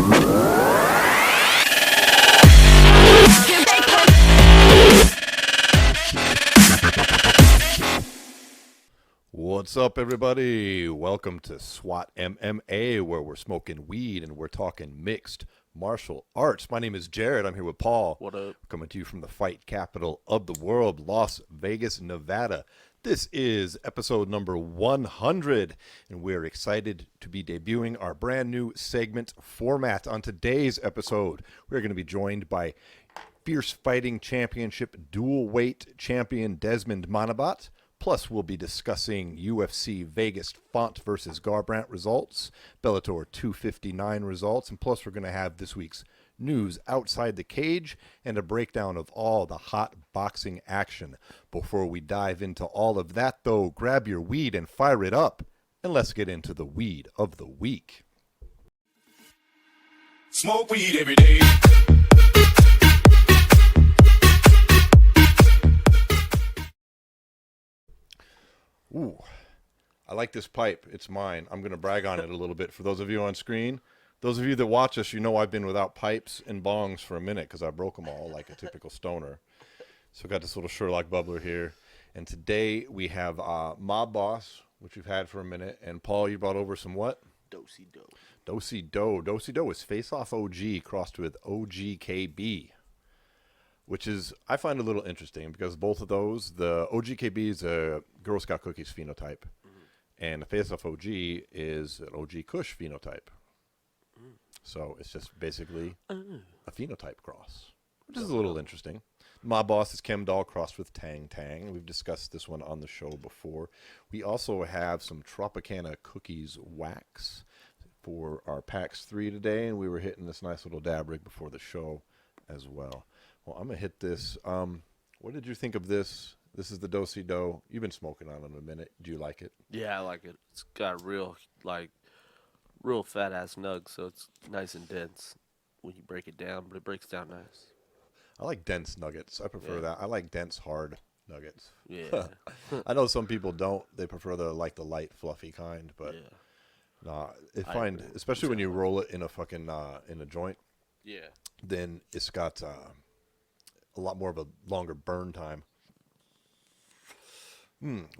What's up, everybody? Welcome to SWAT MMA, where we're smoking weed and we're talking mixed martial arts. My name is Jarrod. I'm here with Paul. What up? Coming to you from the fight capital of the world, Las Vegas, Nevada. This is episode number 100, and we're excited to be debuting our brand new segment format. On today's episode, we're going to be joined by Fierce Fighting Championship dual weight champion Desmond Manabat. Plus, we'll be discussing UFC Vegas Font versus Garbrandt results, Bellator 259 results, and plus we're going to have this week's news outside the cage and a breakdown of all the hot boxing action. Before we dive into all of that, though, grab your weed and fire it up, and let's get into the weed of the week. Smoke weed every day. Ooh, I like this pipe. It's mine. I'm going to brag on it a little bit. For those of you on screen, those of you that watch us, you know I've been without pipes and bongs for a minute because I broke them all like a typical stoner. So I got this little Sherlock bubbler here. And today we have Mob Boss, which we've had for a minute. And Paul, you brought over some what? Do-si-do. Do-si-do. Do-si-do is Face Off OG crossed with OGKB, which is, I find a little interesting because both of those, the OGKB is a Girl Scout Cookies phenotype, and the Face Off OG is an OG Kush phenotype. So it's just basically a phenotype cross, which is a little interesting. My Boss is Chem Doll crossed with Tang Tang. We've discussed this one on the show before. We also have some Tropicana Cookies wax for our PAX 3 today, and we were hitting this nice little dab rig before the show as well. Well, I'm going to hit this. What did you think of this? This is the Do-si-do. You've been smoking on it a minute. Do you like it? Yeah, I like it. It's got real fat-ass nugs, so it's nice and dense when you break it down, but it breaks down nice. I like dense nuggets. I prefer that. I like dense, hard nuggets. Yeah. I know some people don't. They prefer the light, fluffy kind, but nah, I find, especially when you roll it in a fucking, in a joint, then it's got a lot more of a longer burn time.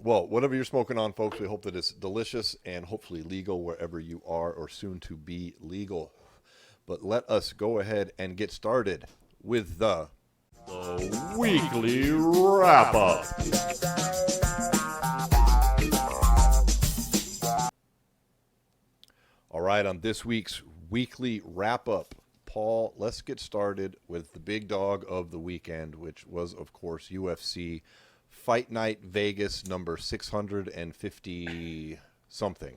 Well, whatever you're smoking on, folks, we hope that it's delicious and hopefully legal wherever you are or soon to be legal. But let us go ahead and get started with the weekly wrap-up. All right, on this week's weekly wrap-up, Paul, let's get started with the big dog of the weekend, which was, of course, UFC Fight Night Vegas number 650-something.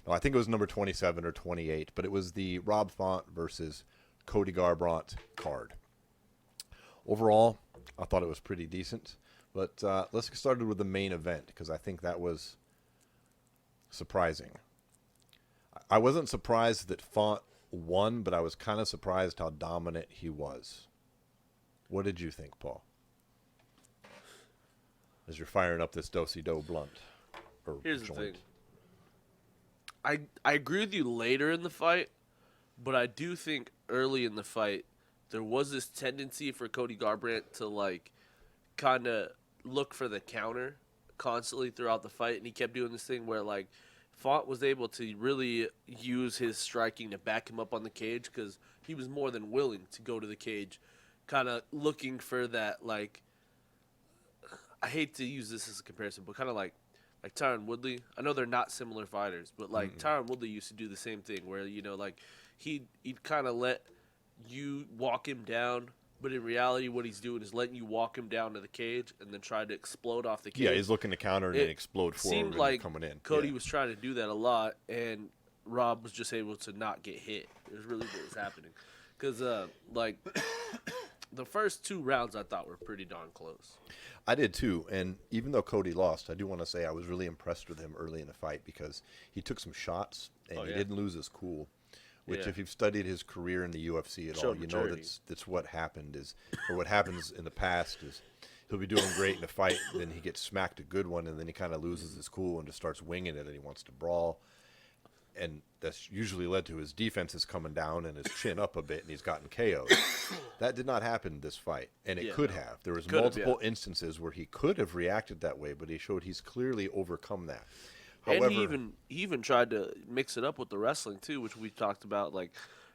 No, I think it was number 27 or 28, but it was the Rob Font versus Cody Garbrandt card. Overall, I thought it was pretty decent, but let's get started with the main event because I think that was surprising. I wasn't surprised that Font won, but I was kind of surprised how dominant he was. What did you think, Paul? As you're firing up this Do-si-do blunt. Here's joint. the thing. I agree with you later in the fight, but I do think early in the fight there was this tendency for Cody Garbrandt to kind of look for the counter constantly throughout the fight, and he kept doing this thing where Font was able to really use his striking to back him up on the cage because he was more than willing to go to the cage, kind of looking for that, I hate to use this as a comparison, but kind of like Tyron Woodley. I know they're not similar fighters, but Tyron Woodley used to do the same thing where, he'd kind of let you walk him down, but in reality what he's doing is letting you walk him down to the cage and then try to explode off the cage. Yeah, he's looking to counter and then explode forward seemed and like coming in. Cody was trying to do that a lot, and Rob was just able to not get hit. It was really what was happening. Because, the first two rounds I thought were pretty darn close. I did too, and even though Cody lost, I do want to say I was really impressed with him early in the fight because he took some shots and he didn't lose his cool. Which, if you've studied his career in the UFC at all, you know that's what happened or what happens in the past is he'll be doing great in a fight, then he gets smacked a good one, and then he kind of loses his cool and just starts winging it, and he wants to brawl. and that's usually led to his defenses coming down and his chin up a bit, and he's gotten KO'd. That did not happen this fight, and it could have. There was multiple instances where he could have reacted that way, but he showed he's clearly overcome that. However, and he even tried to mix it up with the wrestling too, which we talked about. Like,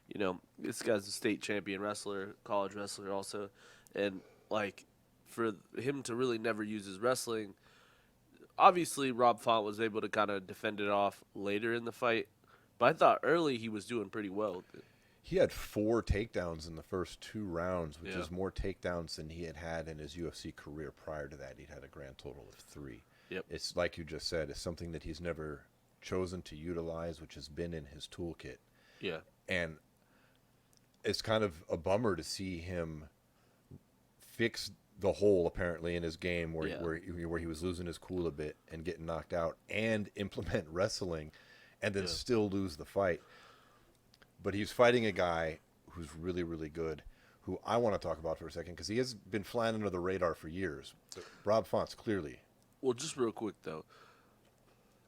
you know, this guy's a state champion wrestler, college wrestler also, and like for him to really never use his wrestling. Obviously, Rob Font was able to kind of defend it off later in the fight, but I thought early he was doing pretty well with it. He had 4 takedowns in the first 2 rounds, which is more takedowns than he had in his UFC career prior to that. He'd had a grand total of 3. Yep. It's like you just said, it's something that he's never chosen to utilize, which has been in his toolkit. Yeah. And it's kind of a bummer to see him fix the hole apparently in his game where he was losing his cool a bit and getting knocked out, and implement wrestling and then still lose the fight. But he's fighting a guy who's really, really good, who I want to talk about for a second because he has been flying under the radar for years. But Rob Font's clearly. Well, just real quick though,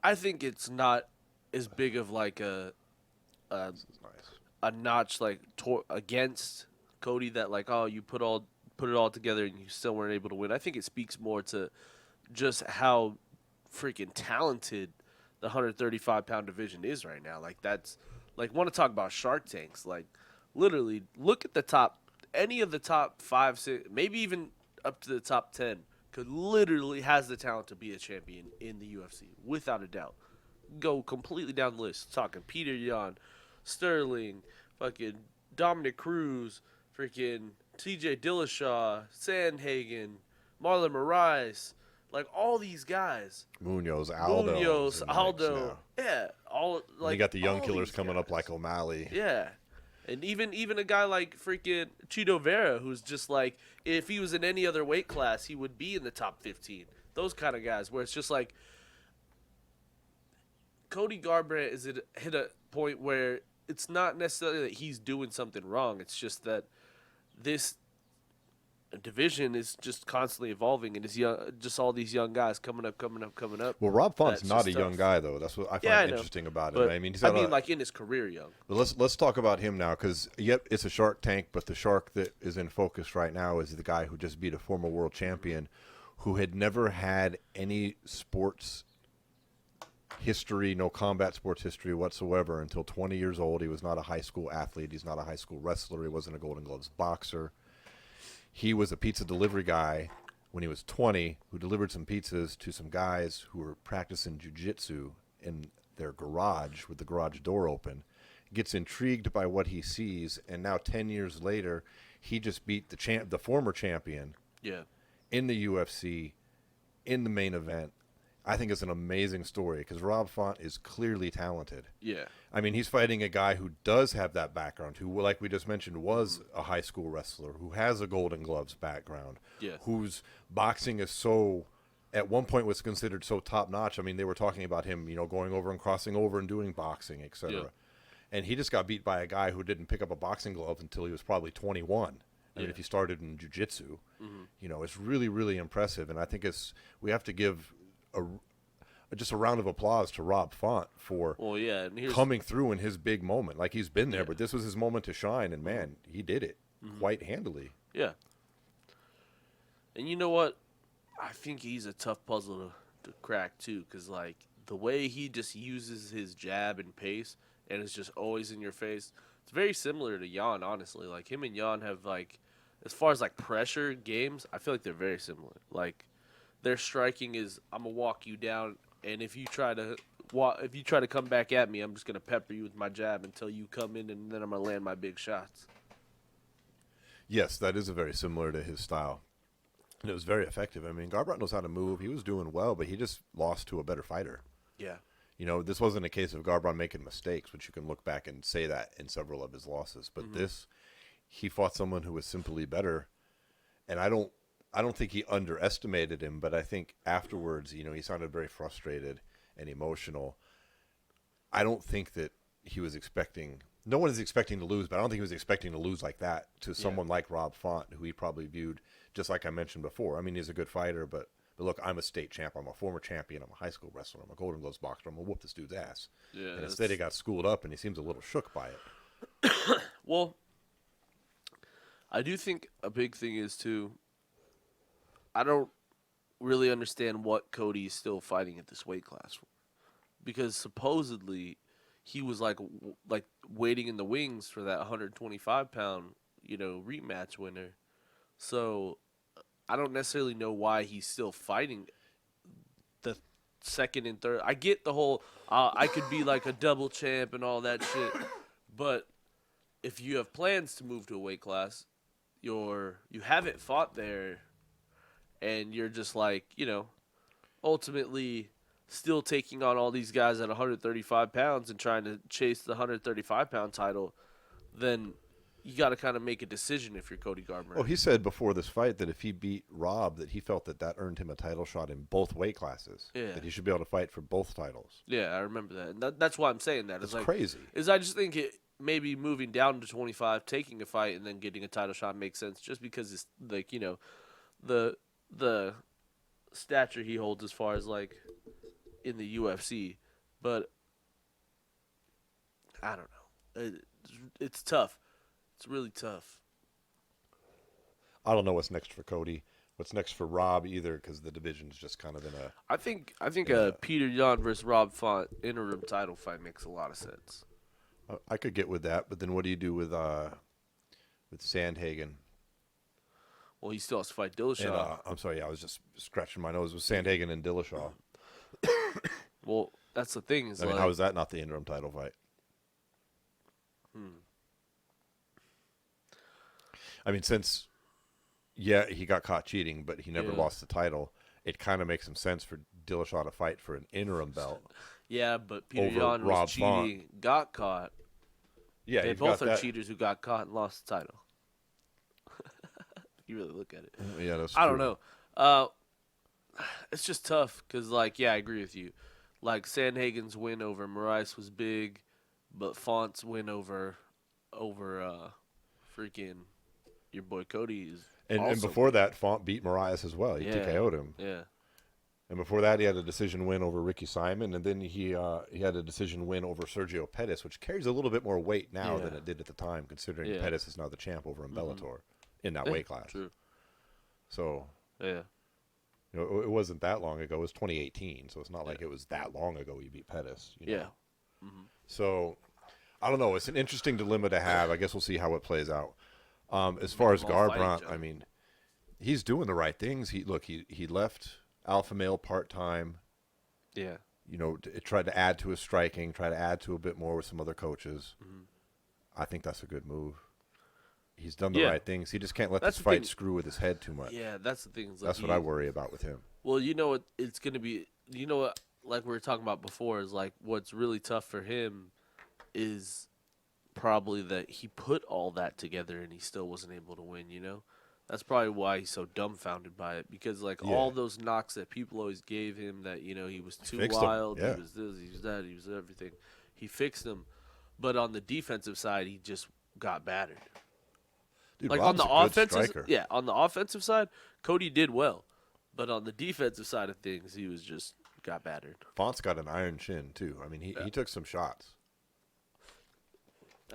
I think it's not as big of like a notch like against Cody that like, oh, you put it all together and you still weren't able to win. I think it speaks more to just how freaking talented the 135-pound division is right now. Like, that's like, want to talk about Shark Tanks? Like, literally, look at the top, any of the top 5, 6, maybe even up to the top 10 could literally has the talent to be a champion in the UFC without a doubt. Go completely down the list. Talking Peter Yan, Sterling, fucking Dominic Cruz, freaking TJ Dillashaw, Sandhagen, Marlon Moraes, like all these guys. Munoz, Aldo. Yeah, all like. You got the young killers coming up like O'Malley. Yeah, and even a guy like freaking Chito Vera, who's just like, if he was in any other weight class, he would be in the top 15. Those kind of guys, where it's just like Cody Garbrandt is hit a point where it's not necessarily that he's doing something wrong. It's just that this division is just constantly evolving, and it's young, just all these young guys coming up. Well, Rob Font's not a young guy, though. That's what I find interesting about it. I mean, like in his career, young. But let's talk about him now, because it's a Shark Tank, but the shark that is in focus right now is the guy who just beat a former world champion, who had never had any sports history, no combat sports history whatsoever until 20 years old. He was not a high school athlete. He's not a high school wrestler. He wasn't a Golden Gloves boxer. He was a pizza delivery guy when he was 20 who delivered some pizzas to some guys who were practicing jiu-jitsu in their garage with the garage door open. Gets intrigued by what he sees, and now 10 years later, he just beat the former champion in the UFC in the main event. I think it's an amazing story because Rob Font is clearly talented. Yeah. I mean, he's fighting a guy who does have that background, who, like we just mentioned, was a high school wrestler, who has a Golden Gloves background, whose boxing is so, at one point was considered so top-notch. I mean, they were talking about him, going over and crossing over and doing boxing, etc. Yeah. And he just got beat by a guy who didn't pick up a boxing glove until he was probably 21. I mean, if he started in jiu-jitsu, it's really, really impressive. And I think we have to give just a round of applause to Rob Font for coming through in his big moment. Like, he's been there, but this was his moment to shine, and man, he did it quite handily. Yeah. And you know what? I think he's a tough puzzle to crack too, because like the way he just uses his jab and pace, and it's just always in your face. It's very similar to Jan, honestly. Like, him and Jan have, like, as far as like pressure games, I feel like they're very similar. Like, their striking is, I'm gonna walk you down, and if you try to come back at me, I'm just gonna pepper you with my jab until you come in, and then I'm gonna land my big shots. Yes, that is very similar to his style, and it was very effective. I mean, Garbrandt knows how to move. He was doing well, but he just lost to a better fighter. Yeah. This wasn't a case of Garbrandt making mistakes, which you can look back and say that in several of his losses. But he fought someone who was simply better, and I don't think he underestimated him, but I think afterwards, he sounded very frustrated and emotional. I don't think that he was expecting – no one is expecting to lose, but I don't think he was expecting to lose like that to someone like Rob Font, who he probably viewed, just like I mentioned before. I mean, he's a good fighter, but But look, I'm a state champ. I'm a former champion. I'm a high school wrestler. I'm a Golden Gloves boxer. I'm going to whoop this dude's ass. Yeah, and instead he got schooled up, and he seems a little shook by it. Well, I do think a big thing is, too, I don't really understand what Cody is still fighting at this weight class for. Because supposedly he was like waiting in the wings for that 125-pound, rematch winner. So I don't necessarily know why he's still fighting the second and third. I get the whole I could be like a double champ and all that shit, but if you have plans to move to a weight class, you haven't fought there, and you're just like, ultimately still taking on all these guys at 135 pounds and trying to chase the 135-pound title, then you got to kind of make a decision if you're Cody Garbrandt. Well, he said before this fight that if he beat Rob, that he felt that earned him a title shot in both weight classes. Yeah. That he should be able to fight for both titles. Yeah, I remember that. And that's why I'm saying that. It's like, crazy. I just think maybe moving down to 25, taking a fight, and then getting a title shot makes sense just because it's like, the stature he holds as far as like in the UFC. But I don't know. It's tough. It's really tough. I don't know what's next for Cody. What's next for Rob either, because the division's just kind of in a. I think a Peter Yan versus Rob Font interim title fight makes a lot of sense. I could get with that, but then what do you do with Sandhagen? Well, he still has to fight Dillashaw. And, I'm sorry, I was just scratching my nose with Sandhagen and Dillashaw. Well, that's the thing. I mean, how is that not the interim title fight? I mean, since, he got caught cheating, but he never lost the title, it kind of makes some sense for Dillashaw to fight for an interim belt. Yeah, but Peter over Yan Rob was cheating, got caught. Yeah, they both are cheaters who got caught and lost the title. You really look at it. Yeah, that's true. I don't know. It's just tough because, I agree with you. Like, Sandhagen's win over Moraes was big, but Font's win over freaking your boy Cody is and before that, Font beat Moraes as well. He TKO'd him. Yeah. And before that, he had a decision win over Ricky Simon, and then he had a decision win over Sergio Pettis, which carries a little bit more weight now than it did at the time, considering Pettis is now the champ over in Bellator in that weight class. True. So, yeah, it wasn't that long ago. It was 2018, so it's not like it was that long ago he beat Pettis. Yeah. So, I don't know. It's an interesting dilemma to have. I guess we'll see how it plays out. As far as Garbrandt, I mean, he's doing the right things. He left Alpha Male part-time. Yeah. Tried to add to his striking, try to add to a bit more with some other coaches. I think that's a good move. He's done the right things. He just can't let this fight screw with his head too much. Yeah, that's the thing. That's what I worry about with him. Well, what it's going to be, what, like we were talking about before, is like what's really tough for him is probably that he put all that together and he still wasn't able to win, That's probably why he's so dumbfounded by it, because all those knocks that people always gave him, that he was too wild, he was this, he was that, he was everything. He fixed them, but on the defensive side, he just got battered. Dude, like Rob's on the offensive, on the offensive side, Cody did well, but on the defensive side of things, he was just got battered. Font's got an iron chin too. I mean, he took some shots.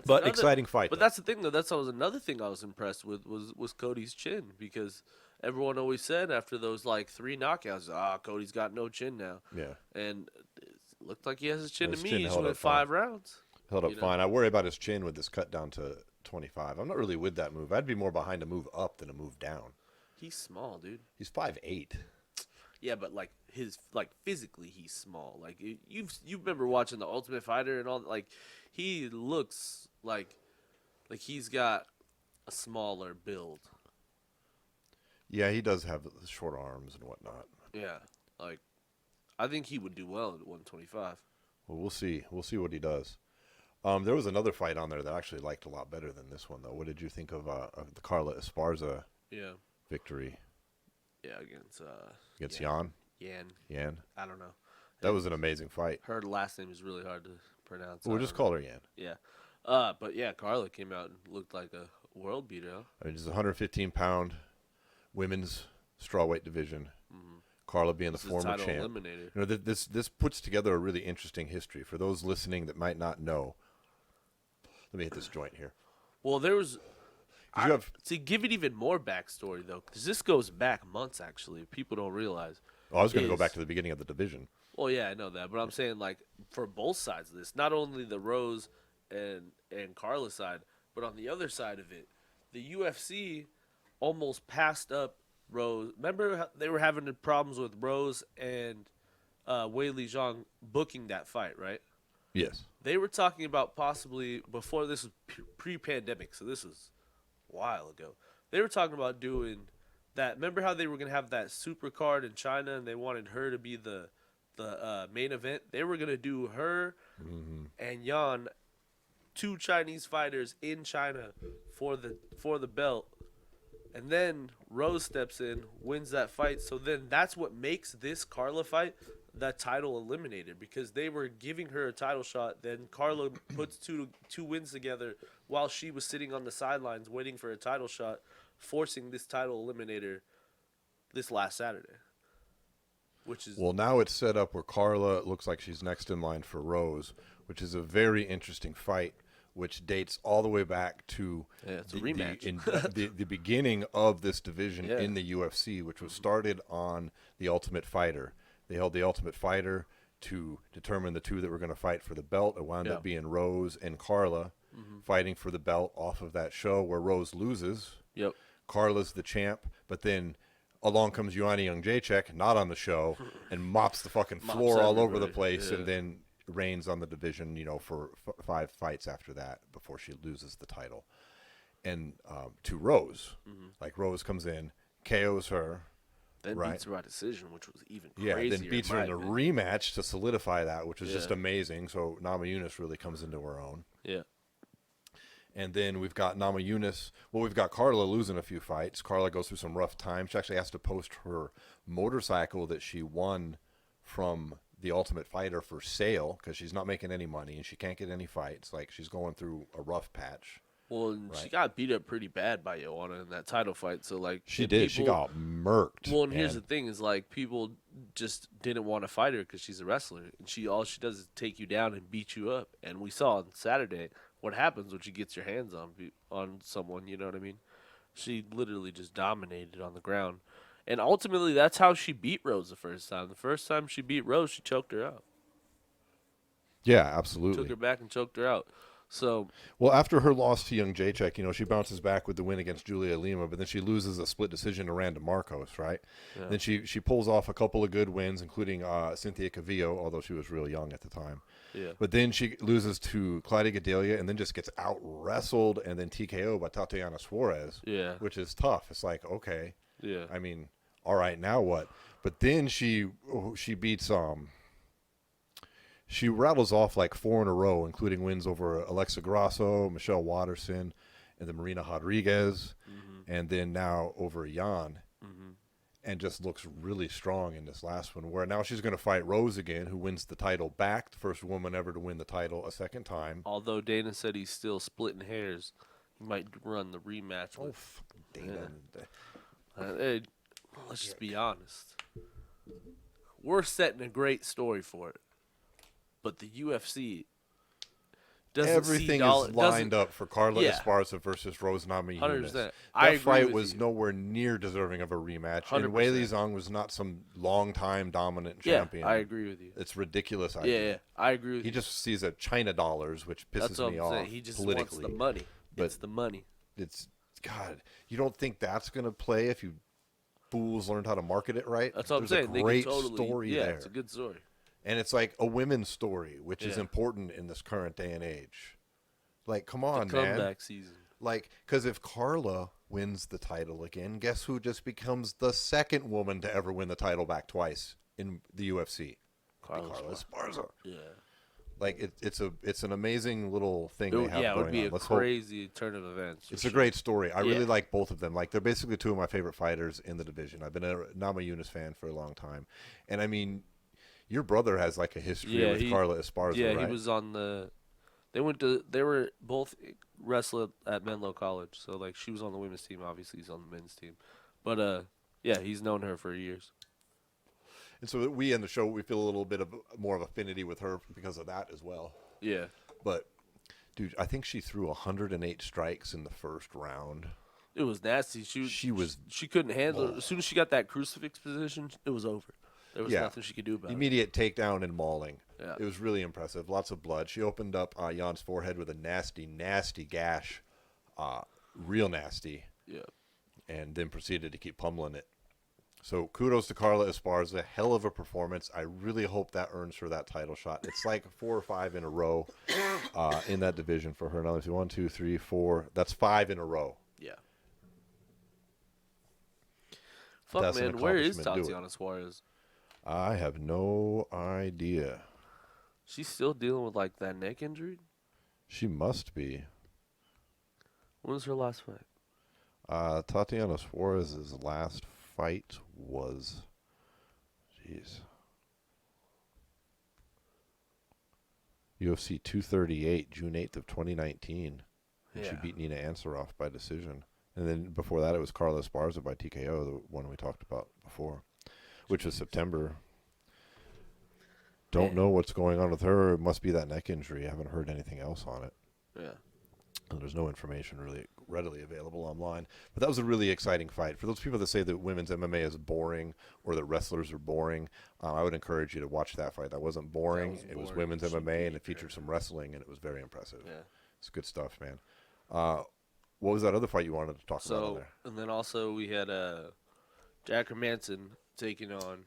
But exciting fight. But that's the thing, though. That was another thing I was impressed with was Cody's chin, because everyone always said after those 3 knockouts, Cody's got no chin now. Yeah. And it looked like he has his chin His to me. chin He's held went up 5 rounds. Held up fine. I worry about his chin with this cut down to 25. I'm not really with that move. I'd be more behind a move up than a move down. He's small, dude. He's 5'8". Yeah, but physically he's small. You remember watching The Ultimate Fighter and all, he looks like he's got a smaller build. Yeah, he does have short arms and whatnot. Yeah, I think he would do well at 125. Well, we'll see. We'll see what he does. There was another fight on there that I actually liked a lot better than this one, though. What did you think of the Carla Esparza victory? Yeah, against Yan? Yan. I don't know. That was an amazing fight. Her last name is really hard to pronounce. We'll just call her Yan. Yeah. But yeah, Carla came out and looked like a world beater. I mean, it's a 115-pound women's strawweight division. Carla being the This is former title champ. eliminator. You know, this puts together a really interesting history for those listening that might not know. Let me hit this joint here. Well, there was. You have, To give it even more backstory, though, because this goes back months, actually. People don't realize. I was going to go back to the beginning of the division. Well, yeah, I know that. But I'm saying, like, for both sides of this, not only the Rose and Carla side, but on the other side of it, the UFC almost passed up Rose. Remember how they were having the problems with Rose and Weili Zhang booking that fight, right? Yes. They were talking about possibly, before this was pre-pandemic, so this was a while ago. They were talking about doing that. Remember how they were going to have that super card in China and they wanted her to be the main event? They were going to do her and Yan, two Chinese fighters in China for the belt. And then Rose steps in, wins that fight. So then that's what makes this Carla fight that title eliminated, because they were giving her a title shot. Then Carla puts two wins together while she was sitting on the sidelines waiting for a title shot, forcing this title eliminator this last Saturday. Which is Well, now it's set up where Carla looks like she's next in line for Rose, which is a very interesting fight, which dates all the way back to it's a rematch. the beginning of this division Yeah. in the UFC, which was started on The Ultimate Fighter. They held The Ultimate Fighter to determine the two that were going to fight for the belt. It wound up being Rose and Carla fighting for the belt off of that show, where Rose loses. Yep. Carla's the champ, but then along comes Joanna Jędrzejczyk, not on the show, and mops the fucking floor all over the place, and then reigns on the division, you know, for 5 fights after that before she loses the title. And to Rose, like Rose comes in, KOs her, Then beats her by decision, which was even crazier. yeah, then beats her in a rematch to solidify that, which was just amazing. So Namajunas really comes into her own. Yeah. And then we've got Namajunas. Well, we've got Carla losing a few fights. Carla goes through some rough times. She actually has to post her motorcycle that she won from The Ultimate Fighter for sale because she's not making any money and she can't get any fights. Like, she's going through a rough patch. Well, and she got beat up pretty bad by Joanna in that title fight. So, like, she did. She got murked. Well, and here's the thing: is like people just didn't want to fight her because she's a wrestler, and all she does is take you down and beat you up. And we saw on Saturday what happens when she gets your hands on someone. You know what I mean? She literally just dominated on the ground, and ultimately that's how she beat Rose the first time. The first time she beat Rose, she choked her out. Yeah, absolutely. Took her back and choked her out. So, well, after her loss to Jędrzejczyk, you know, she bounces back with the win against Julia Lima, but then she loses a split decision to Randa Marcos, right? Yeah. Then she pulls off a couple of good wins, including Cynthia Cavillo, although she was real young at the time. Yeah. But then she loses to Claudia Gadelia and then just gets out-wrestled and then TKO by Tatiana Suarez, which is tough. It's like, okay. Yeah. I mean, all right, now what? But then she beats she rattles off like 4 in a row, including wins over Alexa Grasso, Michelle Watterson, and then Marina Rodriguez, and then now over Yan, and just looks really strong in this last one, where now she's going to fight Rose again, who wins the title back, the first woman ever to win the title a second time. Although Dana said he's still splitting hairs, he might run the rematch. Oh, fucking Dana. Hey, let's just be honest. We're setting a great story for it. But the UFC doesn't everything is lined up for Carla Esparza versus Rose Namajunas. 100%. That fight was nowhere near deserving of a rematch. 100%. And Weili Zhang was not some long-time dominant champion. I agree with you. It's ridiculous. Yeah, I agree with you. He just sees China dollars, which pisses me off. He just wants the money. It's the money. It's, God, you don't think that's going to play if you fools learned how to market it right? That's what I'm saying. There's a great story there. It's a good story. And it's like a women's story, which is important in this current day and age. Like, come on, the man. Comeback season. Like, because if Carla wins the title again, guess who just becomes the second woman to ever win the title back twice in the UFC? Carla Esparza. Yeah. Like, it's an amazing little thing they have going on. Yeah, it would be a crazy turn of events. It's a great story. I really like both of them. Like, they're basically two of my favorite fighters in the division. I've been a Namajunas fan for a long time. And, I mean, your brother has like a history with Carla Esparza, right? Yeah, he was on the. They were both wrestled at Menlo College, so like she was on the women's team. Obviously, he's on the men's team, but yeah, he's known her for years. And so we in the show, we feel a little bit of more of affinity with her because of that as well. Yeah. But, dude, I think she threw 108 strikes in the first round. It was nasty. She couldn't handle it. As soon as she got that crucifix position, it was over. There was nothing she could do about it. Immediate takedown and mauling. Yeah. It was really impressive. Lots of blood. She opened up Jan's forehead with a nasty, nasty gash. Real nasty. Yeah. And then proceeded to keep pummeling it. So kudos to Carla Esparza. Hell of a performance. I really hope that earns her that title shot. It's like 4 or 5 in a row in that division for her. Now let's see, 1, 2, 3, 4. That's 5 in a row. Yeah. Fuck, man. Where is Tatiana Suarez? I have no idea. She's still dealing with, like, that neck injury? She must be. When was her last fight? Tatiana Suarez's last fight was, UFC 238, June 8th of 2019. And she beat Nina Ansaroff by decision. And then before that, it was Carla Esparza by TKO, the one we talked about before, which was September. Don't know what's going on with her. It must be that neck injury. I haven't heard anything else on it. Yeah. And there's no information really readily available online. But that was a really exciting fight. For those people that say that women's MMA is boring or that wrestlers are boring, I would encourage you to watch that fight. That wasn't boring. It was women's MMA, and it featured some wrestling, and it was very impressive. Yeah. It's good stuff, man. What was that other fight you wanted to talk about on there? And then also we had Jack Hermanson taking on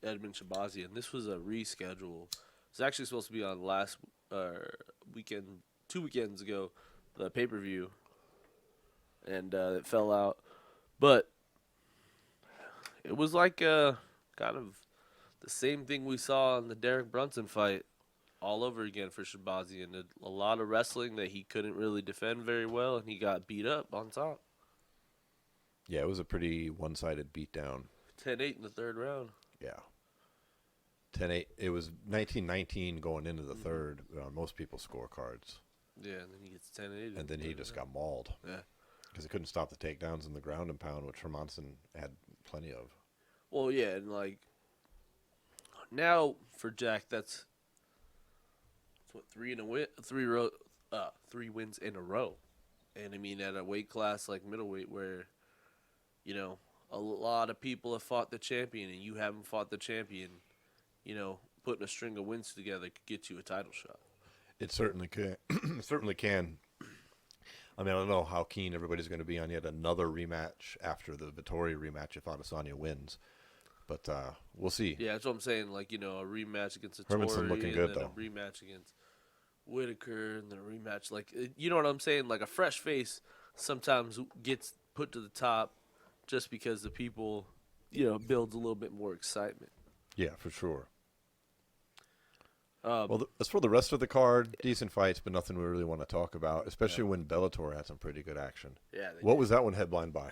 Edmund Shabazian, and this was a reschedule. It's actually supposed to be on last weekend, 2 weekends ago, the pay-per-view, and it fell out. But it was like kind of the same thing we saw in the Derek Brunson fight all over again for Shabazian. A lot of wrestling that he couldn't really defend very well, and he got beat up on top. Yeah, it was a pretty one-sided beatdown. 10-8 in the third round. Yeah. 10-8. It was 19-19 going into the third on most people's scorecards. Yeah, and then he gets 10-8. And then he just got mauled. Yeah. Because he couldn't stop the takedowns in the ground and pound, which Hermanson had plenty of. Well, yeah, and like now for Jack, that's what, 3 wins in a row. And I mean, at a weight class like middleweight where, you know, a lot of people have fought the champion and you haven't fought the champion, you know, putting a string of wins together could get you a title shot. It certainly can. It certainly can. I mean, I don't know how keen everybody's going to be on yet another rematch after the Vittori rematch if Adesanya wins. But we'll see. Yeah, that's what I'm saying. Like, you know, a rematch against Hermanson Vittori looking and good, then though. A rematch against Whitaker and then a rematch. Like, you know what I'm saying? Like, a fresh face sometimes gets put to the top just because the people, you know, builds a little bit more excitement. Yeah, for sure. Well, as for the rest of the card, decent fights, but nothing we really want to talk about, especially when Bellator had some pretty good action. Yeah. What was that one headlined by?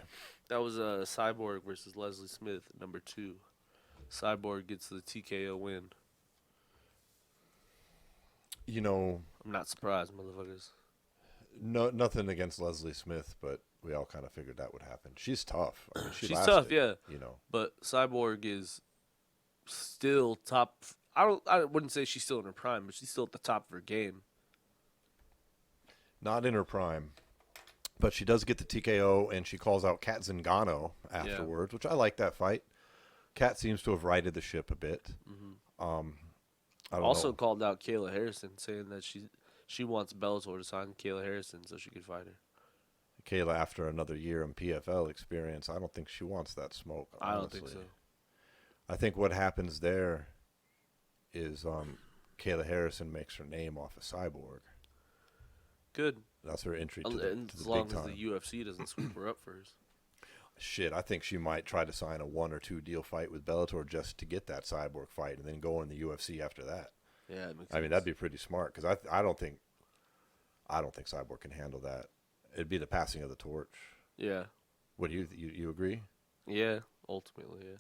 That was Cyborg versus Leslie Smith, number 2. Cyborg gets the TKO win. You know, I'm not surprised, motherfuckers. No, nothing against Leslie Smith, but we all kind of figured that would happen. She's tough. I mean, She's lasted, tough, yeah. You know, but Cyborg is still top. I wouldn't say she's still in her prime, but she's still at the top of her game. Not in her prime, but she does get the TKO, and she calls out Kat Zingano afterwards, which I like that fight. Kat seems to have righted the ship a bit. Mm-hmm. I don't also know. called out Kayla Harrison, saying that she wants Bellator to sign Kayla Harrison so she could fight her. Kayla, after another year in PFL experience, I don't think she wants that smoke. Honestly. I don't think so. I think what happens there is Kayla Harrison makes her name off of Cyborg. Good. That's her entry to and the as long big time. as the UFC doesn't sweep her up first. Shit, I think she might try to sign a 1 or 2 deal fight with Bellator just to get that Cyborg fight and then go in the UFC after that. Yeah, it makes I sense. mean, that'd be pretty smart because I don't think Cyborg can handle that. It'd be the passing of the torch. Yeah. What do you agree? Yeah, ultimately, yeah.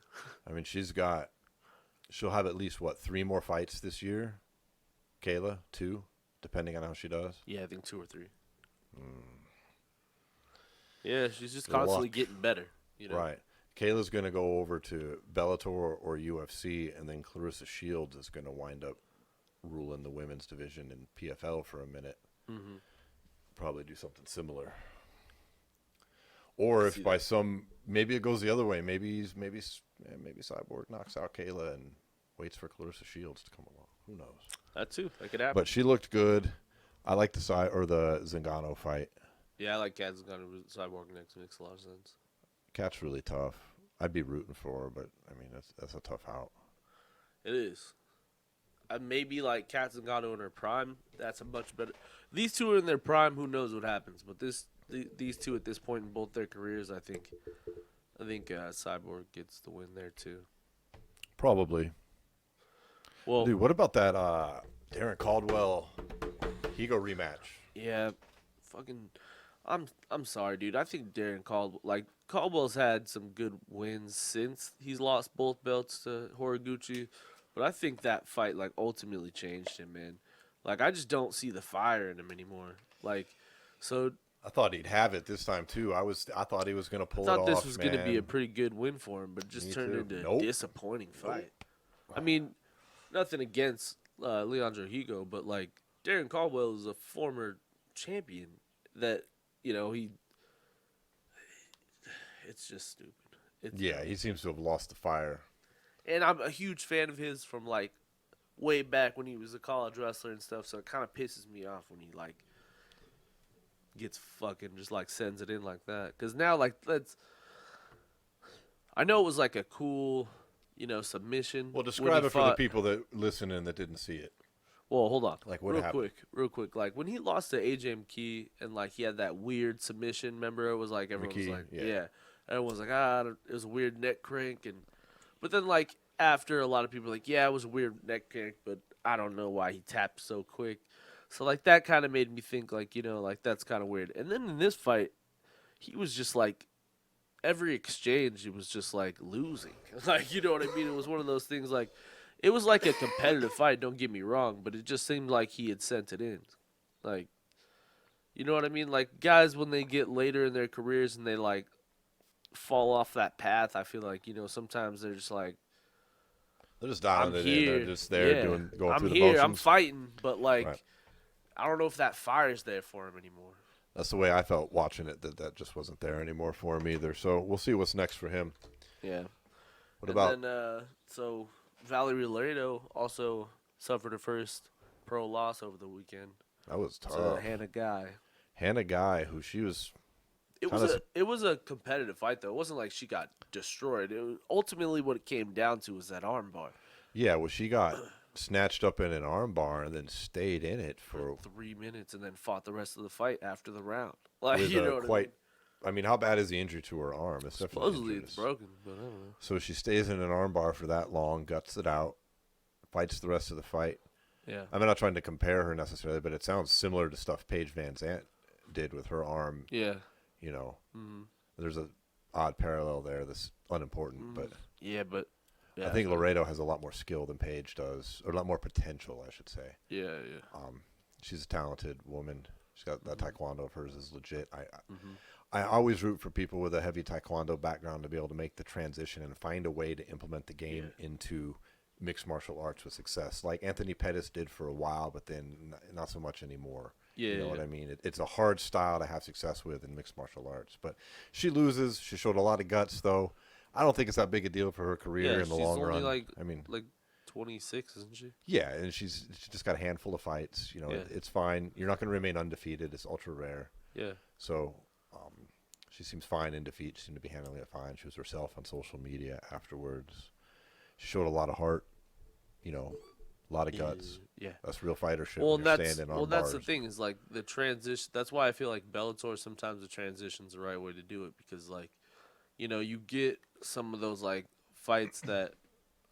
I mean, she'll have at least 3 more fights this year. Kayla, 2, depending on how she does. Yeah, I think 2 or 3. Yeah, she's just constantly getting better. You know? Right. Kayla's going to go over to Bellator or UFC, and then Clarissa Shields is going to wind up ruling the women's division in PFL for a minute. Mm-hmm. Probably do something similar. Or if by maybe it goes the other way. Maybe Cyborg knocks out Kayla and waits for Clarissa Shields to come along. Who knows? That too. That could happen. But she looked good. I like the Zingano fight. Yeah, I like Kat Zingano Cyborg next. Makes a lot of sense. Kat's really tough. I'd be rooting for her, but I mean that's a tough out. It is. Maybe like Kat Zingano in her prime. That's a much better. These two are in their prime. Who knows what happens? But these two at this point in both their careers, I think Cyborg gets the win there too. Probably. Well, dude, what about that Darren Caldwell Higo rematch? Yeah, fucking. I'm sorry, dude. I think Caldwell's had some good wins since he's lost both belts to Horiguchi, but I think that fight ultimately changed him, man. I just don't see the fire in him anymore. So I thought he'd have it this time too. I thought he was gonna pull it off. I thought this was gonna be a pretty good win for him, but it just turned into a disappointing fight. I mean, nothing against Leandro Higo, but Darren Caldwell is a former champion that. It's just stupid. He seems to have lost the fire. And I'm a huge fan of his from way back when he was a college wrestler and stuff. So it kind of pisses me off when he gets fucking just sends it in like that. Because now I know it was a cool submission. Well, describe it for the people that listen and that didn't see it. Well, hold on. What happened? Real quick. When he lost to AJ McKee and he had that weird submission, remember? It was everyone McKee, was everyone was it was a weird neck crank, but then after a lot of people were it was a weird neck crank, but I don't know why he tapped so quick. So that kind of made me think that's kind of weird. And then in this fight, he was just every exchange he was just losing. You know what I mean? It was one of those things it was a competitive fight, don't get me wrong, but it just seemed like he had sent it in. You know what I mean? Guys, when they get later in their careers and they, fall off that path, I feel sometimes they're just they're just dialing it in. They're just there going through the motions. I'm here, I'm fighting, but, right. I don't know if that fire's there for him anymore. That's the way I felt watching it, that just wasn't there anymore for him either. So we'll see what's next for him. Yeah. Then, Valerie Laredo also suffered her first pro loss over the weekend. That was tough. To Hannah Guy, who she was. It was a competitive fight though. It wasn't she got destroyed. Ultimately what it came down to was that armbar. Yeah, well, she got snatched up in an armbar and then stayed in it for 3 minutes and then fought the rest of the fight after the round. I mean, how bad is the injury to her arm? It's supposedly it's broken, but I don't know. So she stays in an armbar for that long, guts it out, fights the rest of the fight. Yeah. I'm not trying to compare her necessarily, but it sounds similar to stuff Paige Van Zandt did with her arm. Yeah. There's a odd parallel there that's unimportant, but I think Laredo has a lot more skill than Paige does, or a lot more potential, I should say. Yeah. She's a talented woman. She's got that taekwondo of hers is legit. I always root for people with a heavy taekwondo background to be able to make the transition and find a way to implement the game into mixed martial arts with success, like Anthony Pettis did for a while, but then not so much anymore. You know what I mean? It's a hard style to have success with in mixed martial arts. But she loses. She showed a lot of guts, though. I don't think it's that big a deal for her career in the long run. I mean, 26, isn't she? Yeah, and she's just got a handful of fights. It's fine. You're not going to remain undefeated. It's ultra rare. Yeah. So she seems fine in defeat. She seemed to be handling it fine. She was herself on social media afterwards. She showed a lot of heart, a lot of guts. Yeah. That's real fighter shit. That's the thing is the transition. That's why I feel Bellator, sometimes the transition's the right way to do it because you get some of those fights that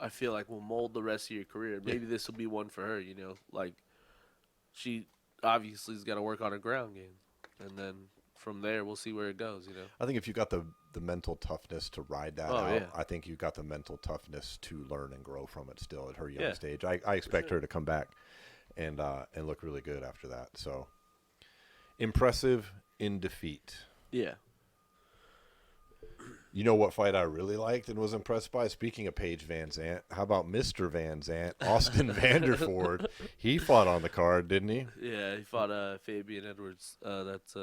I feel will mold the rest of your career. Maybe this will be one for her, she obviously has got to work on her ground game. And then from there, we'll see where it goes, I think if you got the mental toughness to ride that out, I think you got the mental toughness to learn and grow from it still at her young stage. I expect her to come back and look really good after that. So impressive in defeat. Yeah. You know what fight I really liked and was impressed by? Speaking of Paige Van Zant, how about Mr. Van Zant, Austin Vanderford? He fought on the card, didn't he? Yeah, he fought Fabian Edwards. That's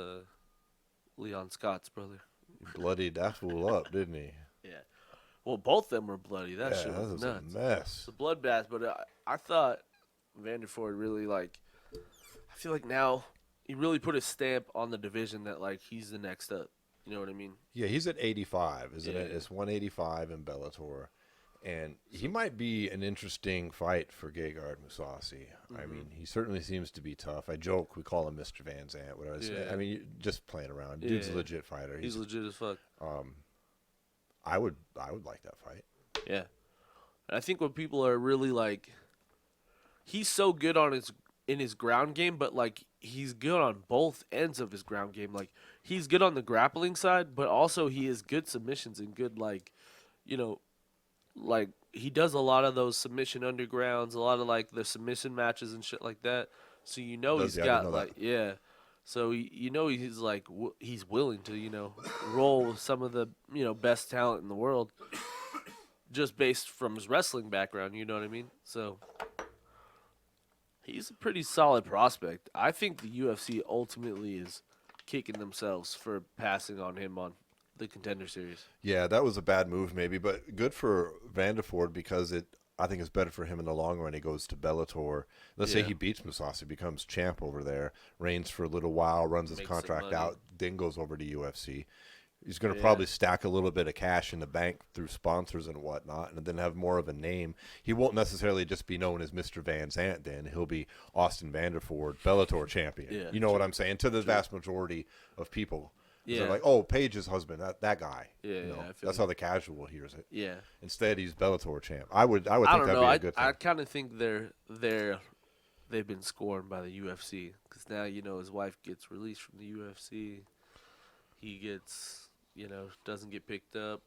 Leon Scott's brother. He bloodied that fool up, didn't he? Yeah. Well, both of them were bloody. That shit was that nuts. a mess. It's a bloodbath, but I thought Vanderford really, like, I feel like now he really put a stamp on the division that, like, he's the next up. You know what I mean? Yeah, he's at 85, isn't it? Yeah. It's 185 in Bellator. And he might be an interesting fight for Gegard Mousasi. I mean, he certainly seems to be tough. I joke, we call him Mr. Van Zant. What I was saying. I mean, just playing around. Dude's a legit fighter. He's legit as fuck. I would like that fight. Yeah. And I think what people are really like, he's so good on in his ground game, but like he's good on both ends of his ground game. Like he's good on the grappling side, but also he has good submissions and good like, you know, like he does a lot of those submission undergrounds, a lot of like the submission matches and shit like that. So you know he's got like So you know he's like he's willing to roll with some of the best talent in the world, just based from his wrestling background. You know what I mean? So he's a pretty solid prospect. I think the UFC ultimately is kicking themselves for passing on him on the Contender Series. Yeah, that was a bad move maybe, but good for Vanderford because I think it's better for him in the long run. He goes to Bellator. Let's say he beats Mousasi, becomes champ over there, reigns for a little while, runs his contract out, then goes over to UFC. He's going to probably stack a little bit of cash in the bank through sponsors and whatnot, and then have more of a name. He won't necessarily just be known as Mr. Van Zant then. He'll be Austin Vanderford, Bellator champion. Yeah, you know what I'm saying? To the vast majority of people. Yeah. They're like, oh, Paige's husband, that guy. Yeah, that's how the casual hears it. Yeah. Instead, he's Bellator champ. I would think that'd be a good thing. I kind of think they've been scorned by the UFC because now his wife gets released from the UFC. He gets doesn't get picked up.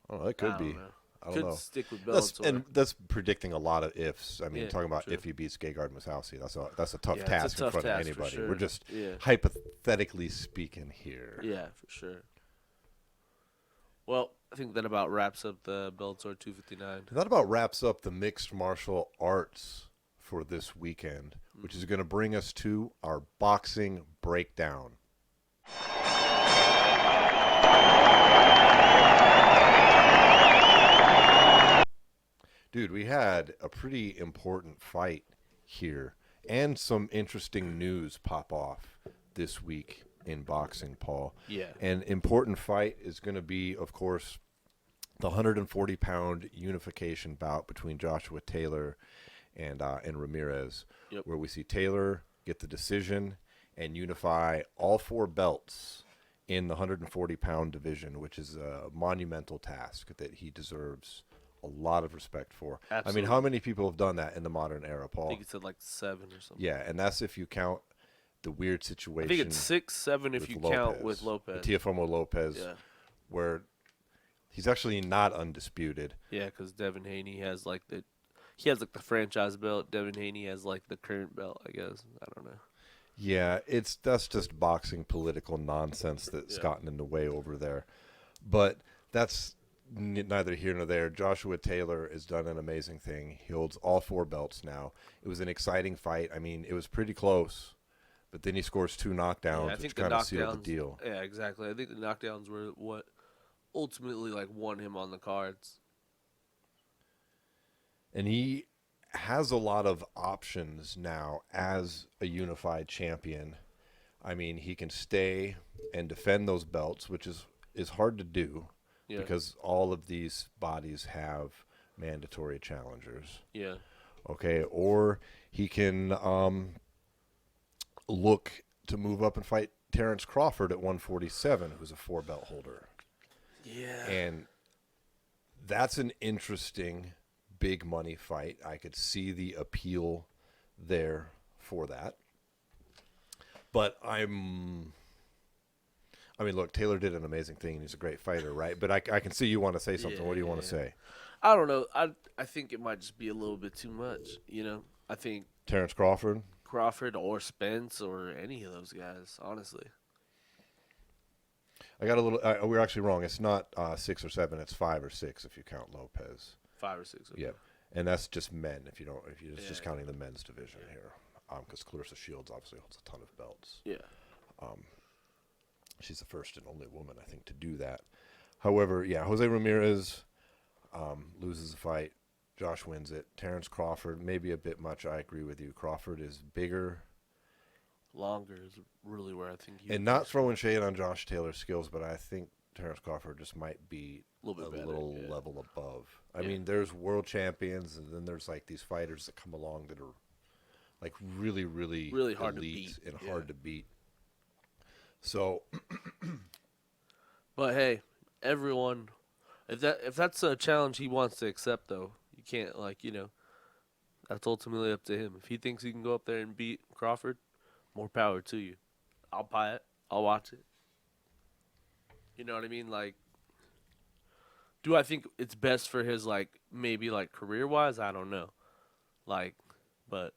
Oh, that could be. I don't know. Stick with Bellator. That's predicting a lot of ifs. I mean, talking about true. if he beats Gegard Mousasi, that's a tough task in front of anybody. Sure. We're just hypothetically speaking here. Yeah, for sure. Well, I think that about wraps up the Bellator 259. That about wraps up the mixed martial arts for this weekend, which is going to bring us to our boxing breakdown. Dude, we had a pretty important fight here and some interesting news pop off this week in boxing, Paul. Yeah. An important fight is going to be, of course, the 140-pound unification bout between Joshua Taylor and Ramirez, where we see Taylor get the decision and unify all four belts in the 140-pound division, which is a monumental task that he deserves a lot of respect for. Absolutely. I mean, how many people have done that in the modern era, Paul? I think it said like 7 or something. Yeah, and that's if you count the weird situation. I think it's 6, 7 if you count with Lopez. Teofimo Lopez, where he's actually not undisputed. Yeah, because Devin Haney has like the the franchise belt. Devin Haney has like the current belt, I guess. I don't know. Yeah, that's just boxing political nonsense that's gotten in the way over there. But that's neither here nor there. Joshua Taylor has done an amazing thing. He holds all four belts now. It was an exciting fight. I mean, it was pretty close, but then he scores 2 knockdowns, which kind of sealed the deal. Yeah, exactly. I think the knockdowns were what ultimately like won him on the cards. And he has a lot of options now as a unified champion. I mean, he can stay and defend those belts, which is hard to do. Yeah. Because all of these bodies have mandatory challengers. Yeah. Okay, or he can look to move up and fight Terrence Crawford at 147, who's a 4-belt holder. Yeah. And that's an interesting big money fight. I could see the appeal there for that. But I mean, look, Taylor did an amazing thing, and he's a great fighter, right? But I can see you want to say something. What do you want to say? I don't know. I think it might just be a little bit too much, I think Terrence Crawford or Spence or any of those guys, honestly. I got a little. We're actually wrong. It's not 6 or 7. It's 5 or 6 if you count Lopez. 5 or 6. Okay. Yeah, and that's just men. If you're just counting the men's division here, because Clarissa Shields obviously holds a ton of belts. Yeah. She's the first and only woman, I think, to do that. However, yeah, Jose Ramirez loses the fight. Josh wins it. Terrence Crawford, maybe a bit much. I agree with you. Crawford is bigger. Longer is really where I think he. And not throwing shade on Josh Taylor's skills, but I think Terrence Crawford just might be a little level above. I mean, there's world champions, and then there's like these fighters that come along that are like really, really hard elite to beat. and hard to beat. So, but hey, everyone, if that's a challenge he wants to accept, though, you can't that's ultimately up to him. If he thinks he can go up there and beat Crawford, more power to you. I'll buy it. I'll watch it. You know what I mean? Like, do I think it's best for his maybe career wise? I don't know. But.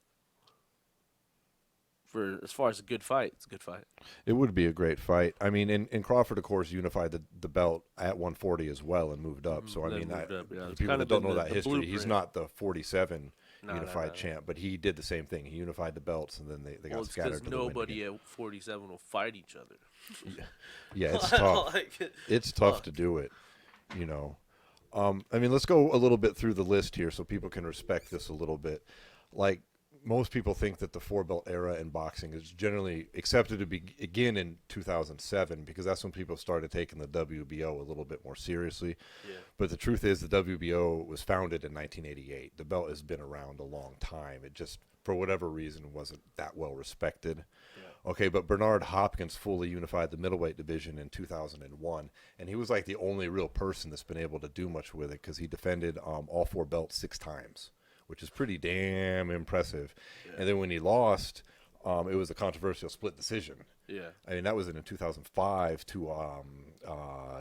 For as far as a good fight, it's a good fight. It would be a great fight. I mean, and Crawford, of course, unified the belt at 140 as well and moved up. So, I mean, people that don't know that history, blueprint. He's not the 47 unified champ, but he did the same thing. He unified the belts, and then they got scattered. Because nobody at 47 will fight each other. Yeah, it's tough. It's tough to do it, I mean, let's go a little bit through the list here so people can respect this a little bit. Like, most people think that the 4-belt era in boxing is generally accepted to begin in 2007 because that's when people started taking the WBO a little bit more seriously. Yeah. But the truth is the WBO was founded in 1988. The belt has been around a long time. It just, for whatever reason, wasn't that well respected. Yeah. Okay, but Bernard Hopkins fully unified the middleweight division in 2001, and he was like the only real person that's been able to do much with it because he defended all 4 belts 6 times. Which is pretty damn impressive. Yeah. And then when he lost, it was a controversial split decision. Yeah. I mean, that was in 2005 to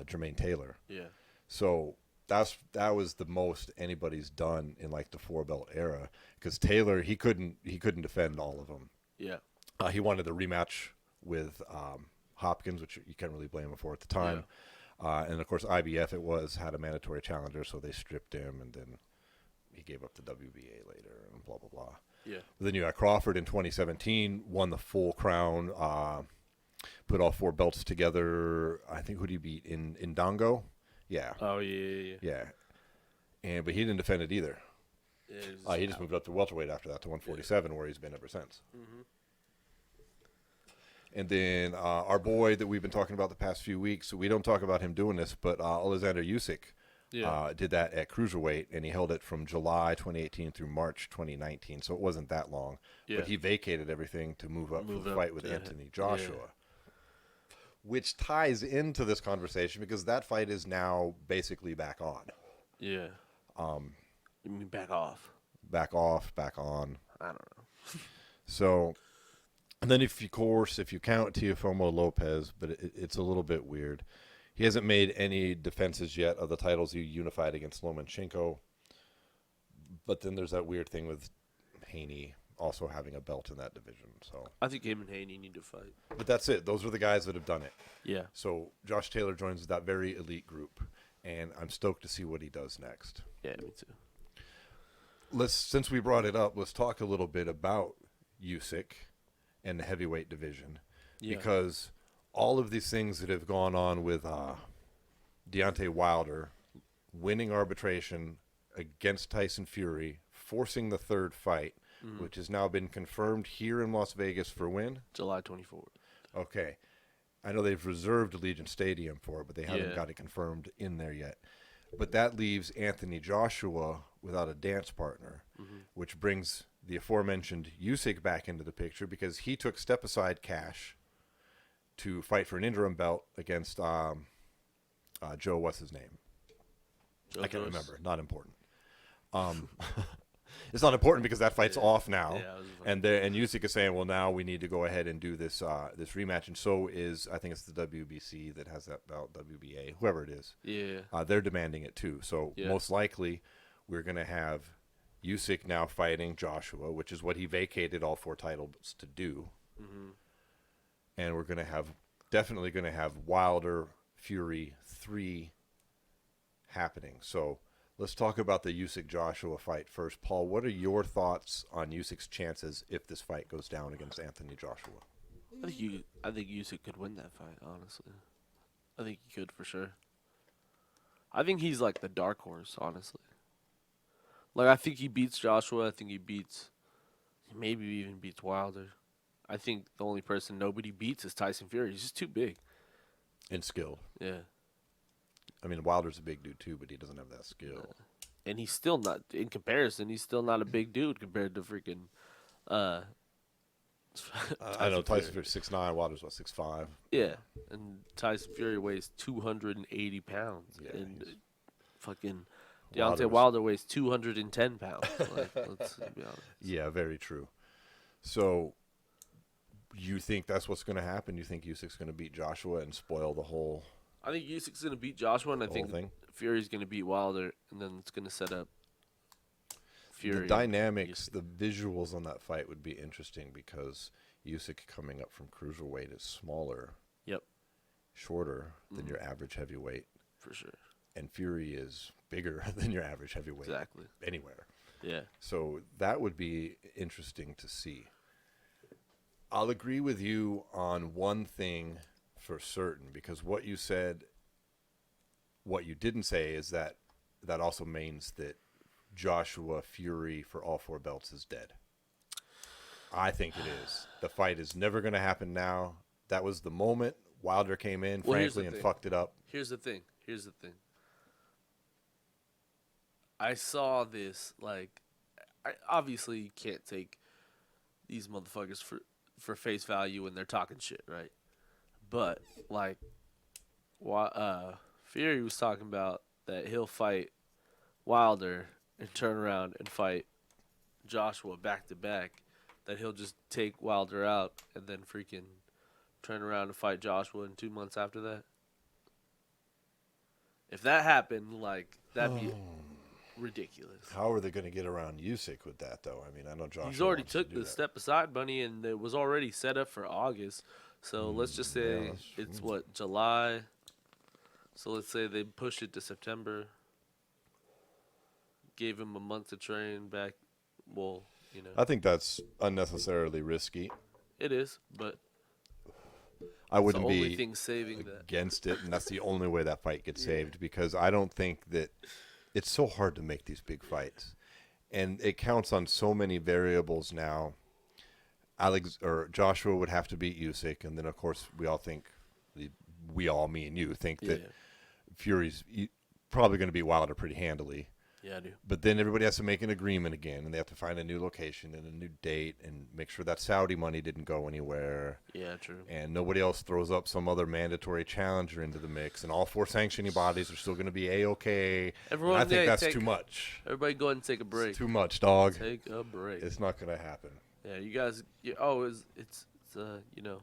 Jermaine Taylor. Yeah. So that was the most anybody's done in like the 4-belt era because Taylor, he couldn't defend all of them. Yeah. He wanted the rematch with Hopkins, which you can't really blame him for at the time. Yeah. And of course, IBF had a mandatory challenger, so they stripped him and then he gave up the WBA later and blah, blah, blah. Yeah. But then you got Crawford in 2017, won the full crown, put all 4 belts together. I think who did he beat? In Dongo? Yeah. Oh, yeah. But he didn't defend it either. Yeah, he just moved up to welterweight after that to 147, where he's been ever since. Mm-hmm. And then our boy that we've been talking about the past few weeks, we don't talk about him doing this, but Alexander Usyk. Yeah. Did that at cruiserweight, and he held it from July 2018 through March 2019, so it wasn't that long. Yeah. But he vacated everything to move up for the fight with Anthony Joshua, which ties into this conversation because that fight is now basically back on. Yeah. You mean back off? Back off, back on. I don't know. So, and then if you count Teofimo Lopez, but it's a little bit weird. He hasn't made any defenses yet of the titles he unified against Lomachenko. But then there's that weird thing with Haney also having a belt in that division. So I think him and Haney need to fight. But that's it. Those are the guys that have done it. Yeah. So Josh Taylor joins that very elite group, and I'm stoked to see what he does next. Yeah, me too. Since we brought it up, let's talk a little bit about Usyk and the heavyweight division. Yeah. Because all of these things that have gone on with Deontay Wilder winning arbitration against Tyson Fury, forcing the 3rd fight, which has now been confirmed here in Las Vegas for when? July 24th. Okay. I know they've reserved Allegiant Stadium for it, but they haven't got it confirmed in there yet. But that leaves Anthony Joshua without a dance partner, which brings the aforementioned Usyk back into the picture because he took step-aside cash to fight for an interim belt against Joe, what's his name? I can't remember. Not important. It's not important because that fight's off now. Yeah, and Usyk is saying, well, now we need to go ahead and do this this rematch. And so is, I think it's the WBC that has that belt, WBA, whoever it is. Yeah. They're demanding it too. So most likely we're going to have Usyk now fighting Joshua, which is what he vacated all 4 titles to do. Mm-hmm. And we're definitely going to have Wilder Fury 3 happening. So let's talk about the Usyk-Joshua fight first. Paul, what are your thoughts on Usyk's chances if this fight goes down against Anthony Joshua? I think Usyk could win that fight, honestly. I think he could for sure. I think he's like the dark horse, honestly. Like, I think he beats Joshua. I think he maybe even beats Wilder. I think the only person nobody beats is Tyson Fury. He's just too big. And skilled. Yeah. I mean, Wilder's a big dude too, but he doesn't have that skill. And he's still not, in comparison, he's still not a big dude compared to freaking I know Tyson Fury's 6'9", Wilder's 6'5". Yeah, and Tyson Fury weighs 280 pounds, and fucking Deontay Wilder weighs 210 pounds. Like, let's be honest. Yeah, very true. So, you think that's what's going to happen? You think Usyk's going to beat Joshua and spoil the whole? I think Usyk's going to beat Joshua, and I think Fury's going to beat Wilder, and then it's going to set up Fury. The dynamics, the visuals on that fight would be interesting because Usyk coming up from cruiserweight is smaller, shorter than your average heavyweight, for sure, and Fury is bigger than your average heavyweight, anywhere. Yeah. So that would be interesting to see. I'll agree with you on one thing for certain, because what you said, what you didn't say is that also means that Joshua Fury for all 4 belts is dead. I think it is. The fight is never going to happen now. That was the moment Wilder came in, frankly, and fucked it up. Here's the thing. I saw this, like, obviously you can't take these motherfuckers for face value when they're talking shit, right? But, like, Fury was talking about that he'll fight Wilder and turn around and fight Joshua back to back, that he'll just take Wilder out and then freaking turn around and fight Joshua in 2 months after that. If that happened, like, that'd be ridiculous. How are they going to get around Usyk with that, though? I mean, I know Joshua. He's already took the step aside, Bunny, and it was already set up for August. So let's just say it's July. So let's say they push it to September. Gave him a month to train back. Well, you know. I think that's unnecessarily risky. It is, but I wouldn't be be thing saving against it, and that's the only way that fight gets saved, because I don't think that it's so hard to make these big fights, and it counts on so many variables now. Joshua would have to beat Usyk, and then of course me and you, think that Fury's probably going to beat Wilder pretty handily. Yeah, I do. But then everybody has to make an agreement again, and they have to find a new location and a new date and make sure that Saudi money didn't go anywhere. Yeah, true. And nobody else throws up some other mandatory challenger into the mix, and all 4 sanctioning bodies are still going to be A-okay. Everyone, I think that's too much. Everybody go ahead and take a break. It's too much, dog. Take a break. It's not going to happen. Yeah, you guys. It's you know,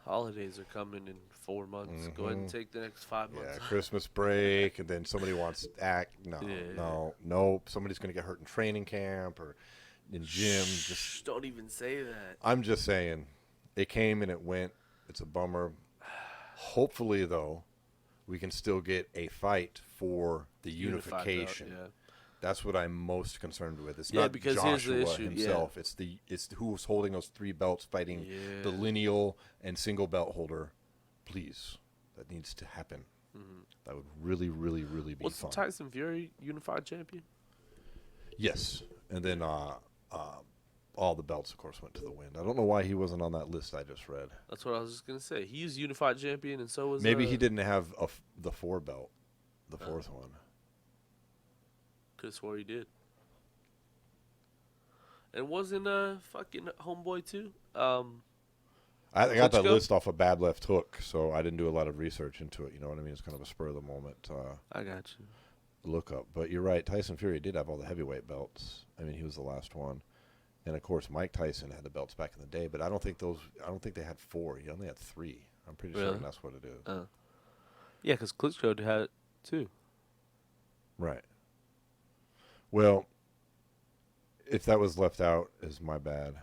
holidays are coming in 4 months. Go ahead and take the next 5 months. Yeah, Christmas break, and then somebody wants no. Somebody's going to get hurt in training camp or in gym. Just don't even say that. I'm just saying, it came and it went. It's a bummer. Hopefully, though, we can still get a fight for the unification. Belt, yeah. That's what I'm most concerned with. It's not because Joshua here's the issue. himself. It's who's holding those 3 belts, fighting the lineal and single belt holder. Please, that needs to happen. That would really, really, really be fun. What's Tyson Fury unified champion? Yes, and then all the belts, of course, went to the wind. I don't know why he wasn't on that list I just read. That's what I was just gonna say. He's unified champion, and so was maybe he didn't have the 4 belt, the 4th one. Could have swore he did. And wasn't fucking homeboy too? I got that list off a Bad Left Hook, so I didn't do a lot of research into it. You know what I mean? It's kind of a spur of the moment I got you. look up. But you're right. Tyson Fury did have all the heavyweight belts. I mean, he was the last one. And of course, Mike Tyson had the belts back in the day, but I don't think they had 4. He only had 3. I'm pretty sure that's what it is. Yeah, because Klitschko had it too. Right. Well, if that was left out, is my bad.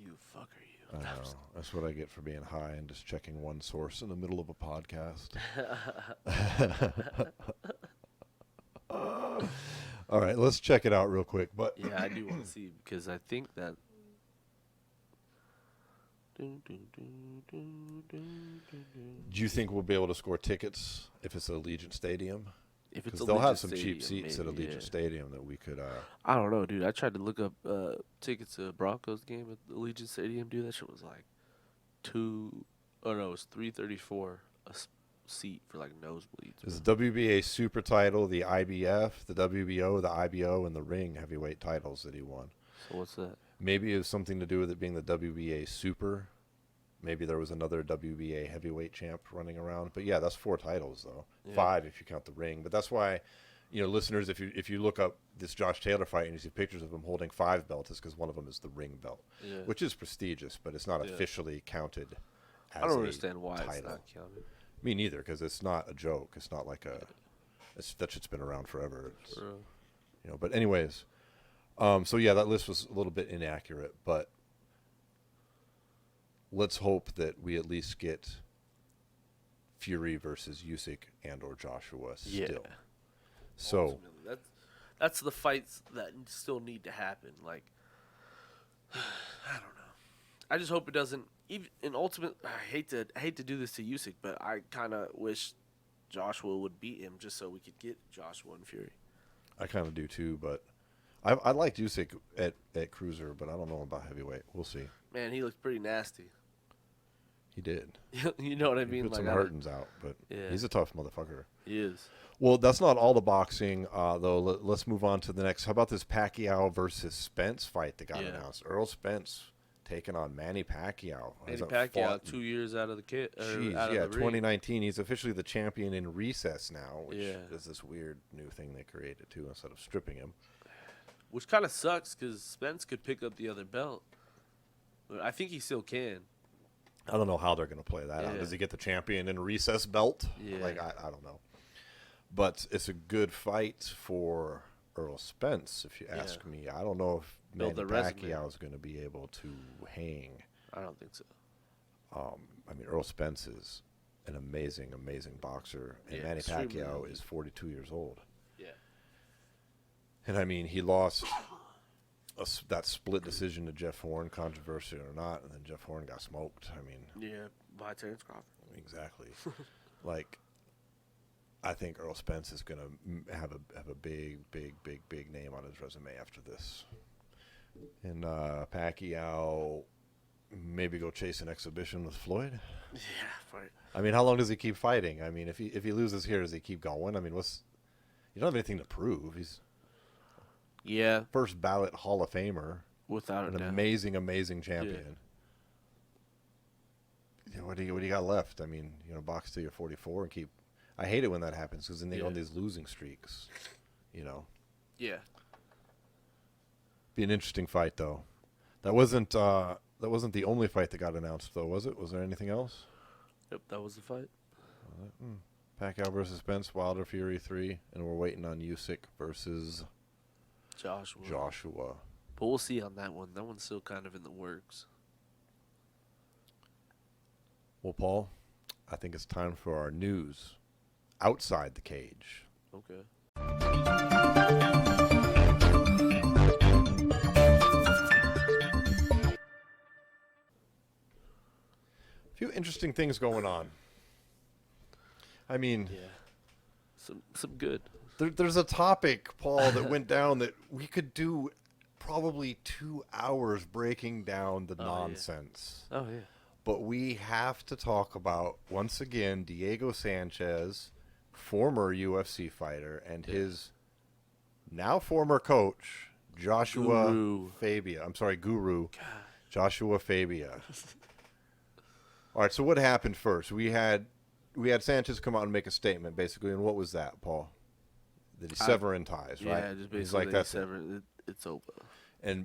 You fucker, you. I know. That's what I get for being high and just checking one source in the middle of a podcast. All right, let's check it out real quick. But Yeah, I do want to see because I think that. do you think we'll be able to score tickets if it's at Allegiant Stadium? If it's Because they'll have some Stadium, cheap seats maybe, at Allegiant yeah. Stadium that we could. I don't know, dude. I tried to look up tickets to a Broncos game at Allegiant Stadium, dude. That shit was like it was $334 a seat for like nosebleeds. There's the WBA Super title, the IBF, the WBO, the IBO, and the Ring heavyweight titles that he won. So what's that? Maybe it was something to do with it being the WBA Super. Maybe there was another WBA heavyweight champ running around. But yeah, that's 4 titles though. Yeah. 5 if you count the Ring. But that's why, listeners, if you look up this Josh Taylor fight and you see pictures of him holding 5 belts, it's because one of them is the Ring belt, Yeah. which is prestigious, but it's not officially counted as I don't a understand why title. it's not counted. Me neither, because it's not a joke. It's not like that shit's been around forever. It's, For real. but anyways, so yeah, that list was a little bit inaccurate, but let's hope that we at least get Fury versus Usyk and or Joshua still. Yeah. So Ultimately, that's the fights that still need to happen. Like, I don't know. I just hope it doesn't. Even in ultimate, I hate to do this to Usyk, but I kind of wish Joshua would beat him just so we could get Joshua and Fury. I kind of do too, but I liked Usyk at cruiser, but I don't know about heavyweight. We'll see. Man, he looks pretty nasty. He did. You know what I He mean? put some Like, hurtings out, but Yeah. he's a tough motherfucker. he is. Well, that's not all the boxing, though. Let's move on to the next. How about this Pacquiao versus Spence fight that got announced? Earl Spence taking on Manny Pacquiao. Manny Pacquiao, 2 years out of the kit. Jeez, out of yeah, the ring. 2019. He's officially the champion in recess now, which Yeah. is this weird new thing they created too, instead of stripping him. Which kind of sucks because Spence could pick up the other belt. But I think he still can. I don't know how they're going to play that out. Yeah. Does he get the champion in recess belt? Yeah. Like, I don't know. But it's a good fight for Earl Spence, if you ask me. I don't know if Manny Build the resume. Pacquiao is going to be able to hang. I don't think so. I mean, Earl Spence is an amazing, amazing boxer, and Yeah, Manny extremely Pacquiao elite. is 42 years old. Yeah. And I mean, he lost that split decision to Jeff Horn, controversial or not, and then Jeff Horn got smoked. I mean, Yeah, by Terrence Crawford. exactly. Like, I think Earl Spence is going to have a big name on his resume after this. And Pacquiao maybe go chase an exhibition with Floyd. Yeah, right. I mean, how long does he keep fighting? I mean, if he loses here, does he keep going? I mean, you don't have anything to prove. He's Yeah, first ballot Hall of Famer, without a an doubt. amazing champion. You know, what do you got left? I mean, box till you're 44 and keep. I hate it when that happens because then they go on these losing streaks. Yeah. Be an interesting fight though. That wasn't the only fight that got announced though, was it? Was there anything else? Yep, that was the fight. Pacquiao versus Spence, Wilder Fury 3, and we're waiting on Usyk versus Joshua. But we'll see on that one. That one's still kind of in the works. Well, Paul, I think it's time for our news outside the cage. Okay. A few interesting things going on. I mean, Yeah. Some good. there's a topic, Paul, that went down that we could do probably 2 hours breaking down the nonsense. Oh, yeah. But we have to talk about, once again, Diego Sanchez, former UFC fighter, and his now former coach, Joshua Guru. Fabia. I'm sorry, Guru. Joshua Fabia. All right, so what happened first? We had Sanchez come out and make a statement, basically, and what was that, Paul? That he's severing ties, right? Yeah, just He's basically like, that's it. it's over.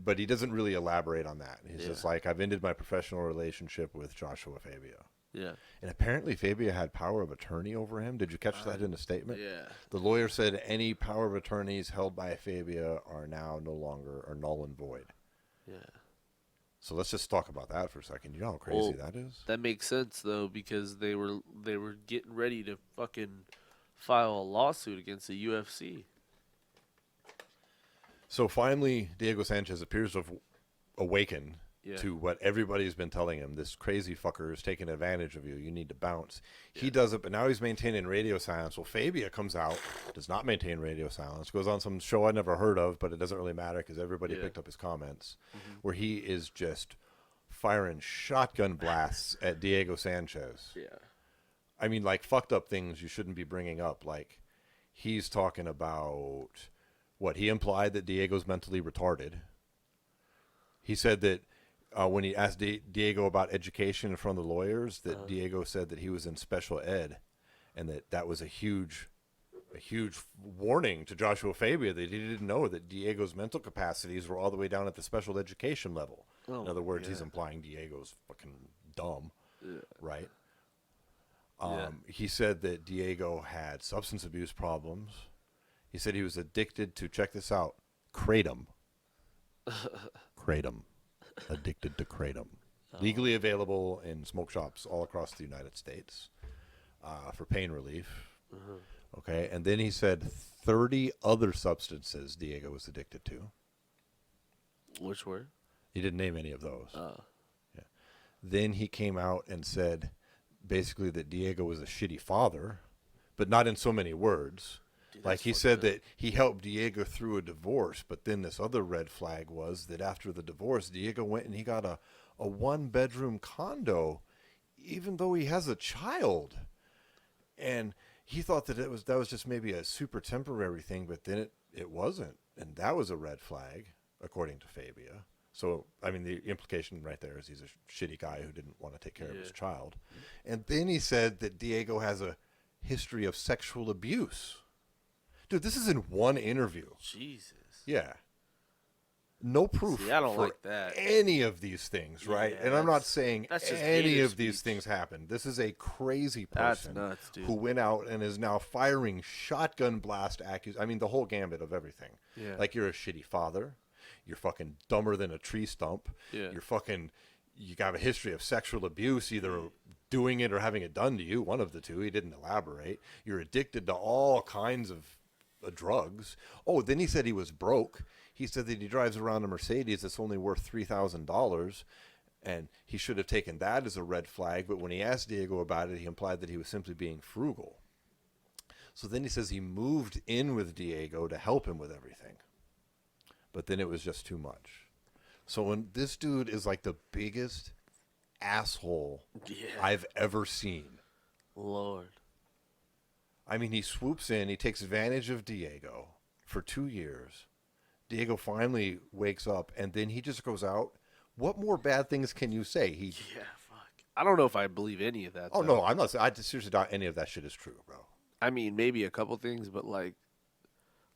But he doesn't really elaborate on that. He's just like, I've ended my professional relationship with Joshua Fabia. Yeah. And apparently Fabia had power of attorney over him. Did you catch that in the statement? Yeah. The lawyer said any power of attorneys held by Fabia are now no longer, or null and void. Yeah. So let's just talk about that for a second. You know how crazy that is? That makes sense though, because they were getting ready to fucking file a lawsuit against the UFC. So finally, Diego Sanchez appears to have awakened to what everybody's been telling him. This crazy fucker is taking advantage of you. You need to bounce. He does it, but now he's maintaining radio silence. Well, Fabia comes out, does not maintain radio silence, goes on some show I never heard of, but it doesn't really matter because everybody picked up his comments, where he is just firing shotgun blasts at Diego Sanchez. Yeah. I mean, like, fucked up things you shouldn't be bringing up. Like, he's talking about, what, he implied that Diego's mentally retarded. He said that when he asked Diego about education in front of the lawyers, that Diego said that he was in special ed, and that was a huge warning to Joshua Fabia that he didn't know that Diego's mental capacities were all the way down at the special education level. In other words, he's implying Diego's fucking dumb, right? He said that Diego had substance abuse problems. He said he was addicted to, check this out, kratom. Kratom. Addicted to kratom. Legally available in smoke shops all across the United States for pain relief. Okay, and then he said 30 other substances Diego was addicted to. Which were? He didn't name any of those. Then he came out and said basically that Diego was a shitty father, but not in so many words. Dude, like he said that he helped Diego through a divorce, but then this other red flag was that after the divorce, Diego went and he got a one-bedroom condo, even though he has a child. And he thought that that was just maybe a super temporary thing, but then it wasn't. And that was a red flag, according to Fabia. So, I mean, the implication right there is he's a shitty guy who didn't want to take care of his child. And then he said that Diego has a history of sexual abuse. Dude, this is in one interview. Jesus. Yeah. No proof See, I don't for like that. any of these things, right? Yeah, and I'm not saying any of these speech. things happened. This is a crazy person That's nuts, dude. who went out and is now firing shotgun blast accusations. I mean, the whole gambit of everything. Yeah. Like, you're a shitty father. You're fucking dumber than a tree stump. Yeah. You got a history of sexual abuse, either doing it or having it done to you, one of the two. He didn't elaborate. You're addicted to all kinds of drugs. Oh, then he said he was broke. He said that he drives around a Mercedes that's only worth $3,000, and he should have taken that as a red flag. But when he asked Diego about it, he implied that he was simply being frugal. So then he says he moved in with Diego to help him with everything. But then it was just too much. So when this dude is like the biggest asshole I've ever seen. Lord. I mean, he swoops in, he takes advantage of Diego for 2 years. Diego finally wakes up, and then he just goes out. What more bad things can you say? Fuck. I don't know if I believe any of that. Oh, no, I'm not saying. I just seriously doubt any of that shit is true, bro. I mean, maybe a couple things, but, like,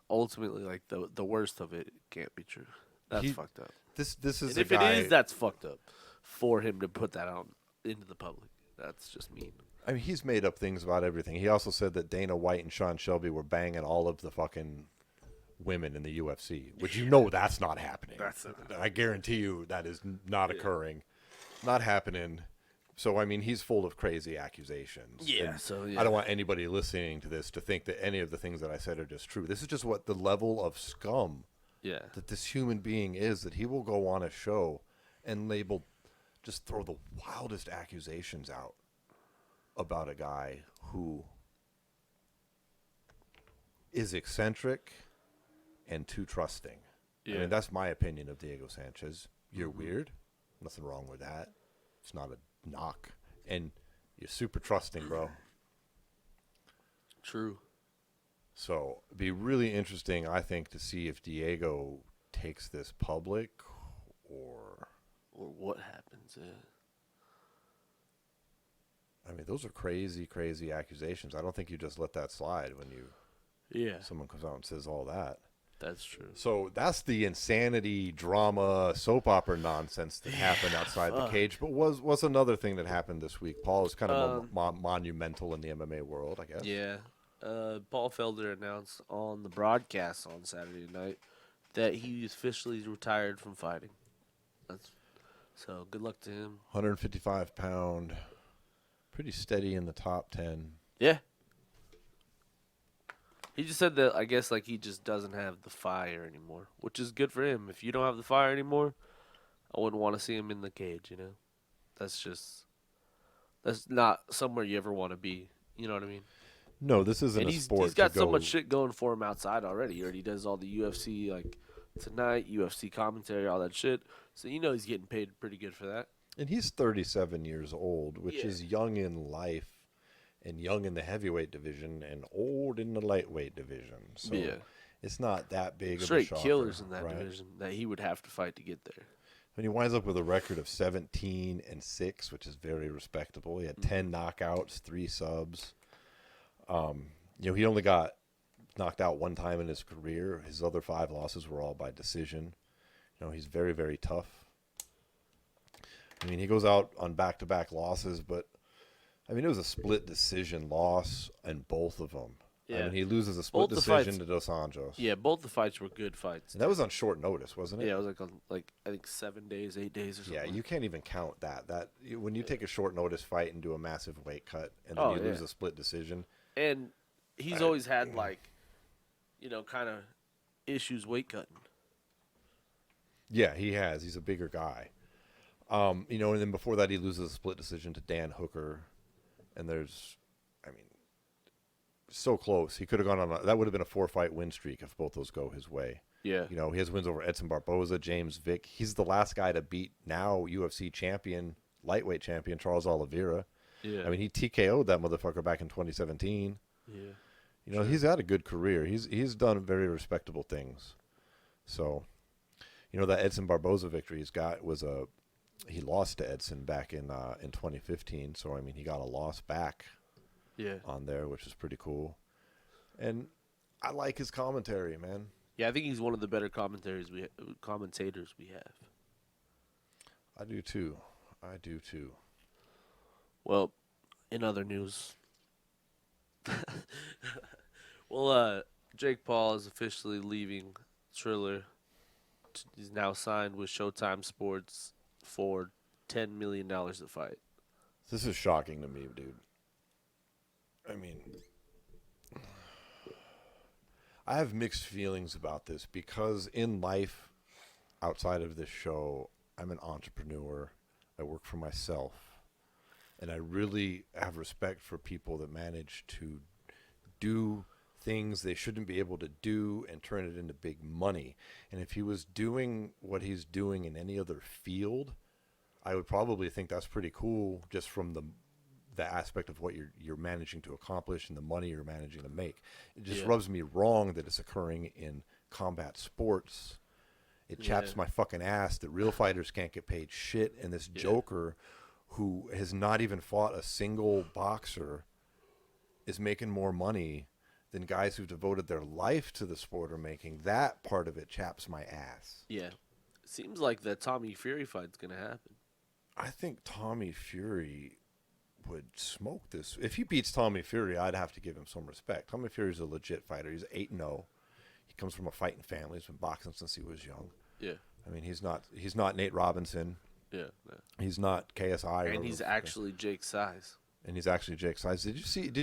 ultimately, like, the worst of it can't be true. That's fucked up. This is and a if guy, it is, that's fucked up for him to put that out into the public. That's just mean. I mean, he's made up things about everything. He also said that Dana White and Sean Shelby were banging all of the fucking women in the UFC, which you know that's not happening. I guarantee you that is not occurring. Not happening. So, I mean, he's full of crazy accusations. Yeah, I don't want anybody listening to this to think that any of the things that I said are just true. This is just what the level of scum that this human being is, that he will go on a show and just throw the wildest accusations out about a guy who is eccentric and too trusting. I mean, that's my opinion of Diego Sanchez. You're weird. Nothing wrong with that. It's not a knock. And you're super trusting, bro. True. So it'd be really interesting, I think, to see if Diego takes this public or what happens. I mean, those are crazy, crazy accusations. I don't think you just let that slide when someone comes out and says all that. That's true. So that's the insanity, drama, soap opera nonsense that happened outside the cage. But was another thing that happened this week. Paul is kind of monumental in the MMA world, I guess. Yeah. Paul Felder announced on the broadcast on Saturday night that he officially retired from fighting. So good luck to him. 155-pound, pretty steady in the top 10. Yeah. He just said that, I guess, like, he just doesn't have the fire anymore, which is good for him. If you don't have the fire anymore, I wouldn't want to see him in the cage, you know? That's not somewhere you ever want to be. You know what I mean? No, this isn't And a sport. he's got to so go... much shit going for him outside already. He already does all the UFC, like, tonight, UFC commentary, all that shit. So you know he's getting paid pretty good for that. And he's 37 years old, which Yeah. is young in life and young in the heavyweight division and old in the lightweight division. So Yeah. it's not that big Straight of a shocker, killers in that right? division that he would have to fight to get there. And he winds up with a record of 17-6, which is very respectable. He had 10 knockouts, 3 subs. He only got knocked out one time in his career. His other 5 losses were all by decision. He's very, very tough. I mean, he goes out on back-to-back losses, but, I mean, it was a split decision loss in both of them. Yeah. I mean, he loses a split Both the decision fights- to Dos Anjos. Yeah, both the fights were good fights. And that was on short notice, wasn't it? Yeah, it was like on I think 7 days, 8 days or something. Yeah, you can't even count that. When you take a short notice fight and do a massive weight cut, and then you lose a split decision. And he's always had kind of issues weight cutting. Yeah, he has. He's a bigger guy. And then before that, he loses a split decision to Dan Hooker, and so close. He could have gone on. That would have been a 4-fight win streak if both those go his way. Yeah. He has wins over Edson Barboza, James Vick. He's the last guy to beat now UFC champion, lightweight champion Charles Oliveira. Yeah. I mean, he TKO'd that motherfucker back in 2017. Yeah. He's had a good career. He's done very respectable things. So, that Edson Barboza victory he's got he lost to Edson back in 2015. So I mean, he got a loss back. Yeah. On there, which is pretty cool. And I like his commentary, man. Yeah, I think he's one of the better commentators we have. I do too. Well, in other news, Jake Paul is officially leaving Triller. He's now signed with Showtime Sports for $10 million to fight. This is shocking to me, dude. I mean, I have mixed feelings about this because in life, outside of this show, I'm an entrepreneur. I work for myself. And I really have respect for people that manage to do things they shouldn't be able to do and turn it into big money. And if he was doing what he's doing in any other field, I would probably think that's pretty cool just from the aspect of what you're managing to accomplish and the money you're managing to make. It just rubs me wrong that it's occurring in combat sports. It chaps my fucking ass that real fighters can't get paid shit, and this joker who has not even fought a single boxer is making more money than guys who've devoted their life to the sport are making. That part of it chaps my ass. Yeah. It seems like the Tommy Fury fight's going to happen. I think Tommy Fury would smoke this. If he beats Tommy Fury, I'd have to give him some respect. Tommy Fury's a legit fighter. He's 8-0. He comes from a fighting family. He's been boxing since he was young. Yeah. I mean, he's not Nate Robinson. Yeah. He's not KSI. And he's actually Jake's size. And he's actually Jake's size. Did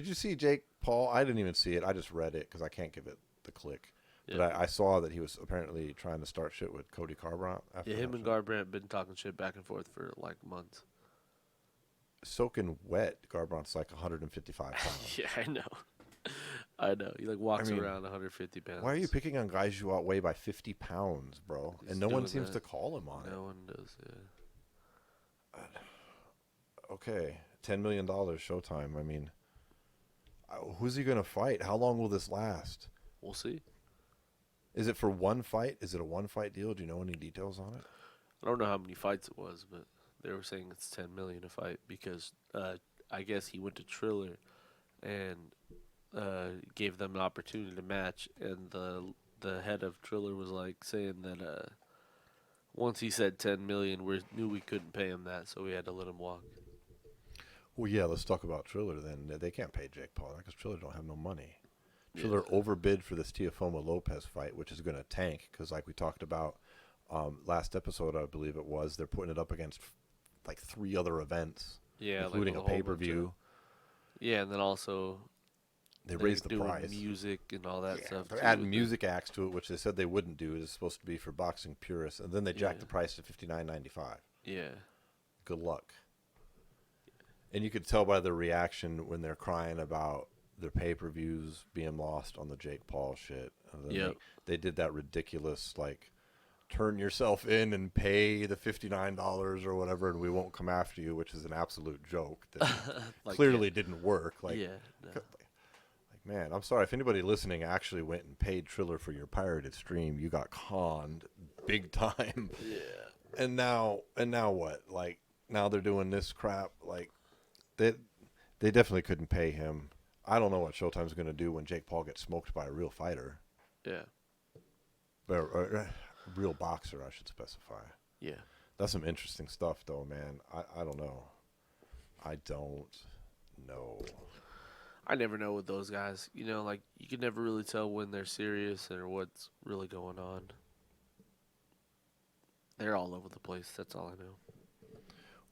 you see Jake Paul? I didn't even see it. I just read it because I can't give it the click. Yeah. But I saw that he was apparently trying to start shit with Cody Garbrandt. Yeah, him and Garbrandt been talking shit back and forth for like months. Soaking wet, Garbrandt's like 155 pounds. Yeah, I know. He walks around 150 pounds. Why are you picking on guys you outweigh by 50 pounds, bro? He's and no one seems to call him on it. No one does, yeah. Okay, $10 million Showtime. I mean, who's he going to fight? How long will this last? We'll see. Is it for one fight? Is it a one-fight deal? Do you know any details on it? I don't know how many fights it was, but they were saying it's $10 million a fight because I guess he went to Triller and gave them an opportunity to match, and the head of Triller was saying that once he said $10 million, we knew we couldn't pay him that, so we had to let him walk. Well, yeah, let's talk about Triller then. They can't pay Jake Paul because Triller don't have no money. Triller overbid for this Teofimo Lopez fight, which is going to tank because, like we talked about last episode, I believe it was, they're putting it up against like 3 other events, Yeah, including like a pay-per-view. Yeah, and then also They raised the price. Music and all that stuff. They're adding music acts to it, which they said they wouldn't do. It's supposed to be for boxing purists, and then they jacked the price to $59.95. Yeah. Good luck. And you could tell by their reaction when they're crying about their pay-per-views being lost on the Jake Paul shit. Yeah. They did that ridiculous, like, turn yourself in and pay the $59 or whatever, and we won't come after you, which is an absolute joke that like, clearly didn't work. Like, no. Man, I'm sorry. If anybody listening actually went and paid Triller for your pirated stream, you got conned big time. Yeah. And now what? Like, now they're doing this crap. Like, they definitely couldn't pay him. I don't know what Showtime's going to do when Jake Paul gets smoked by a real fighter. Yeah. Or real boxer, I should specify. Yeah. That's some interesting stuff, though, man. I don't know. I don't know. I never know with those guys. You know, like, you can never really tell when they're serious or what's really going on. They're all over the place. That's all I know.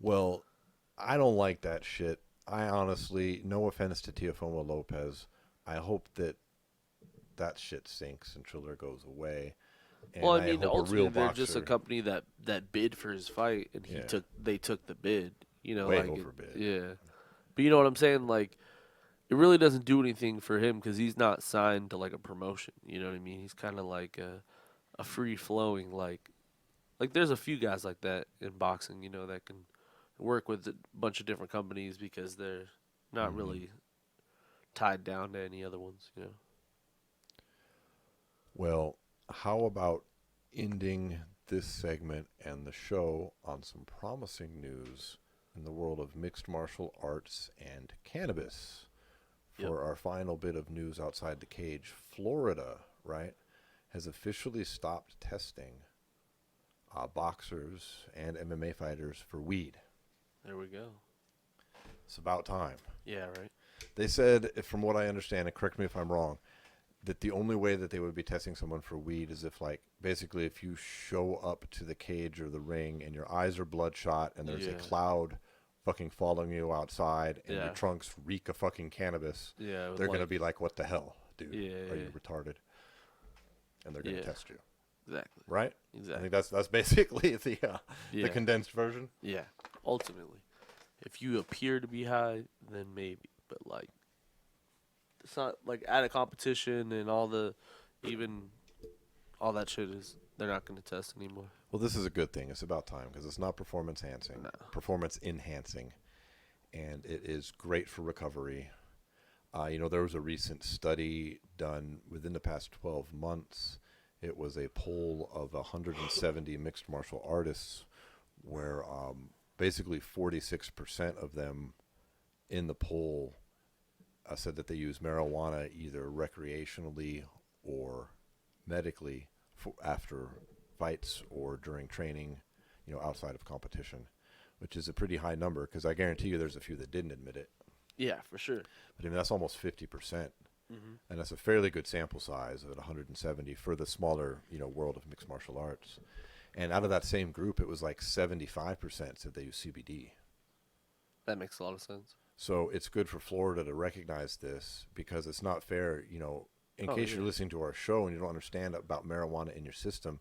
Well, I don't like that shit. I honestly, no offense to Teofimo Lopez, I hope that shit sinks and Triller goes away. And well, I mean, hope ultimately, they're boxer, just a company that bid for his fight, and they took the bid. You know, way like overbid. Yeah, but you know what I'm saying? Like, it really doesn't do anything for him because he's not signed to like a promotion. You know what I mean? He's kind of like a free flowing like there's a few guys like that in boxing. You know, that can work with a bunch of different companies because they're not really tied down to any other ones. You know. Well, how about ending this segment and the show on some promising news in the world of mixed martial arts and cannabis? For our final bit of news outside the cage, Florida, right, has officially stopped testing boxers and MMA fighters for weed. There we go. It's about time. Yeah, right. They said, from what I understand, and correct me if I'm wrong, that the only way that they would be testing someone for weed is if, like, basically if you show up to the cage or the ring and your eyes are bloodshot and there's a cloud fucking following you outside and your trunks reek of fucking cannabis, they're going to be like, what the hell, dude? Are you retarded? And they're going to test you. Exactly. Right? Exactly. I think that's basically the condensed version. Yeah. Ultimately. If you appear to be high, then maybe. But, like, it's not, like, at a competition and all that shit is, they're not going to test anymore. Well, this is a good thing. It's about time because it's not performance enhancing, and it is great for recovery. There was a recent study done within the past 12 months. It was a poll of 170 mixed martial artists where basically 46% of them in the poll said that they use marijuana either recreationally or medically after fights or during training, outside of competition, which is a pretty high number because I guarantee you there's a few that didn't admit it. Yeah, for sure. But I mean, that's almost 50%. And that's a fairly good sample size of 170 for the smaller, world of mixed martial arts. And out of that same group, it was like 75% said they use CBD. That makes a lot of sense. So it's good for Florida to recognize this because it's not fair, in case you're listening to our show and you don't understand about marijuana in your system,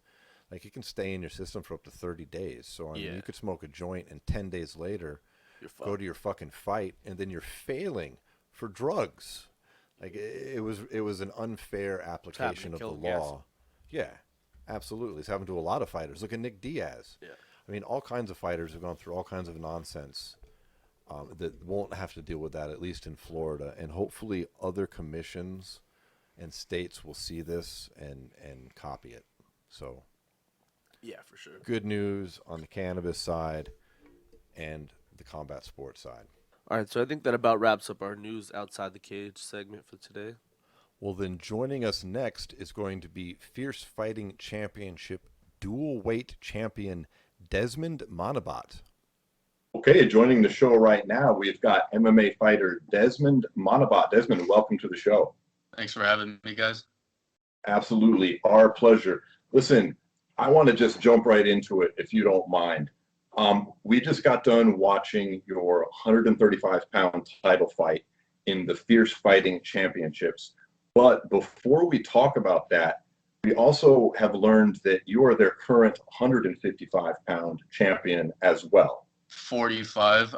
like it can stay in your system for up to 30 days. So I mean, you could smoke a joint and 10 days later go to your fucking fight and then you're failing for drugs. Like it was an unfair application of the law. Yeah, absolutely. It's happened to a lot of fighters. Look at Nick Diaz. Yeah. I mean, all kinds of fighters have gone through all kinds of nonsense that won't have to deal with that, at least in Florida. And hopefully other commissions and states will see this and copy it. So, yeah, for sure. Good news on the cannabis side and the combat sports side. All right, so I think that about wraps up our news outside the cage segment for today. Well, then joining us next is going to be Fierce Fighting Championship dual weight champion Desmond Manabat. Okay, joining the show right now, we've got MMA fighter Desmond Manabat. Desmond, welcome to the show. Thanks for having me, guys. Absolutely, our pleasure. Listen, I want to just jump right into it, if you don't mind. We just got done watching your 135-pound title fight in the Fierce Fighting Championships. But before we talk about that, we also have learned that you are their current 155-pound champion as well. 45.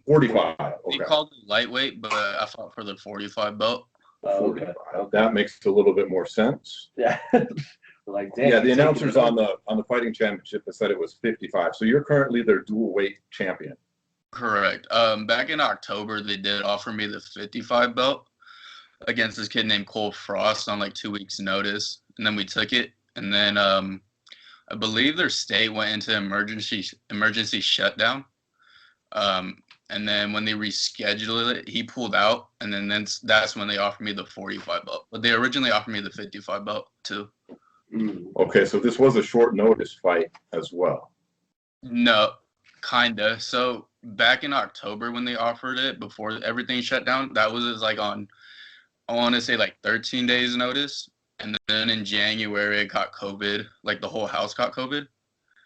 45. They Okay. called it lightweight, but I fought for the 45 belt. 45. That makes a little bit more sense. Yeah. Like, damn, Yeah, the announcers on the fighting championship said it was 55. So you're currently their dual weight champion. Correct. Back in October, they did offer me the 55 belt against this kid named Cole Frost on like 2 weeks' notice, and then we took it. And then I believe their state went into emergency shutdown. And then when they rescheduled it, he pulled out, and then that's when they offered me the 45 belt. But they originally offered me the 55 belt too. Okay, so this was a short notice fight as well. No, kinda. So back in October when they offered it, before everything shut down, that was like on, I want to say like 13 days notice. And then in January, it got COVID, like the whole house got COVID.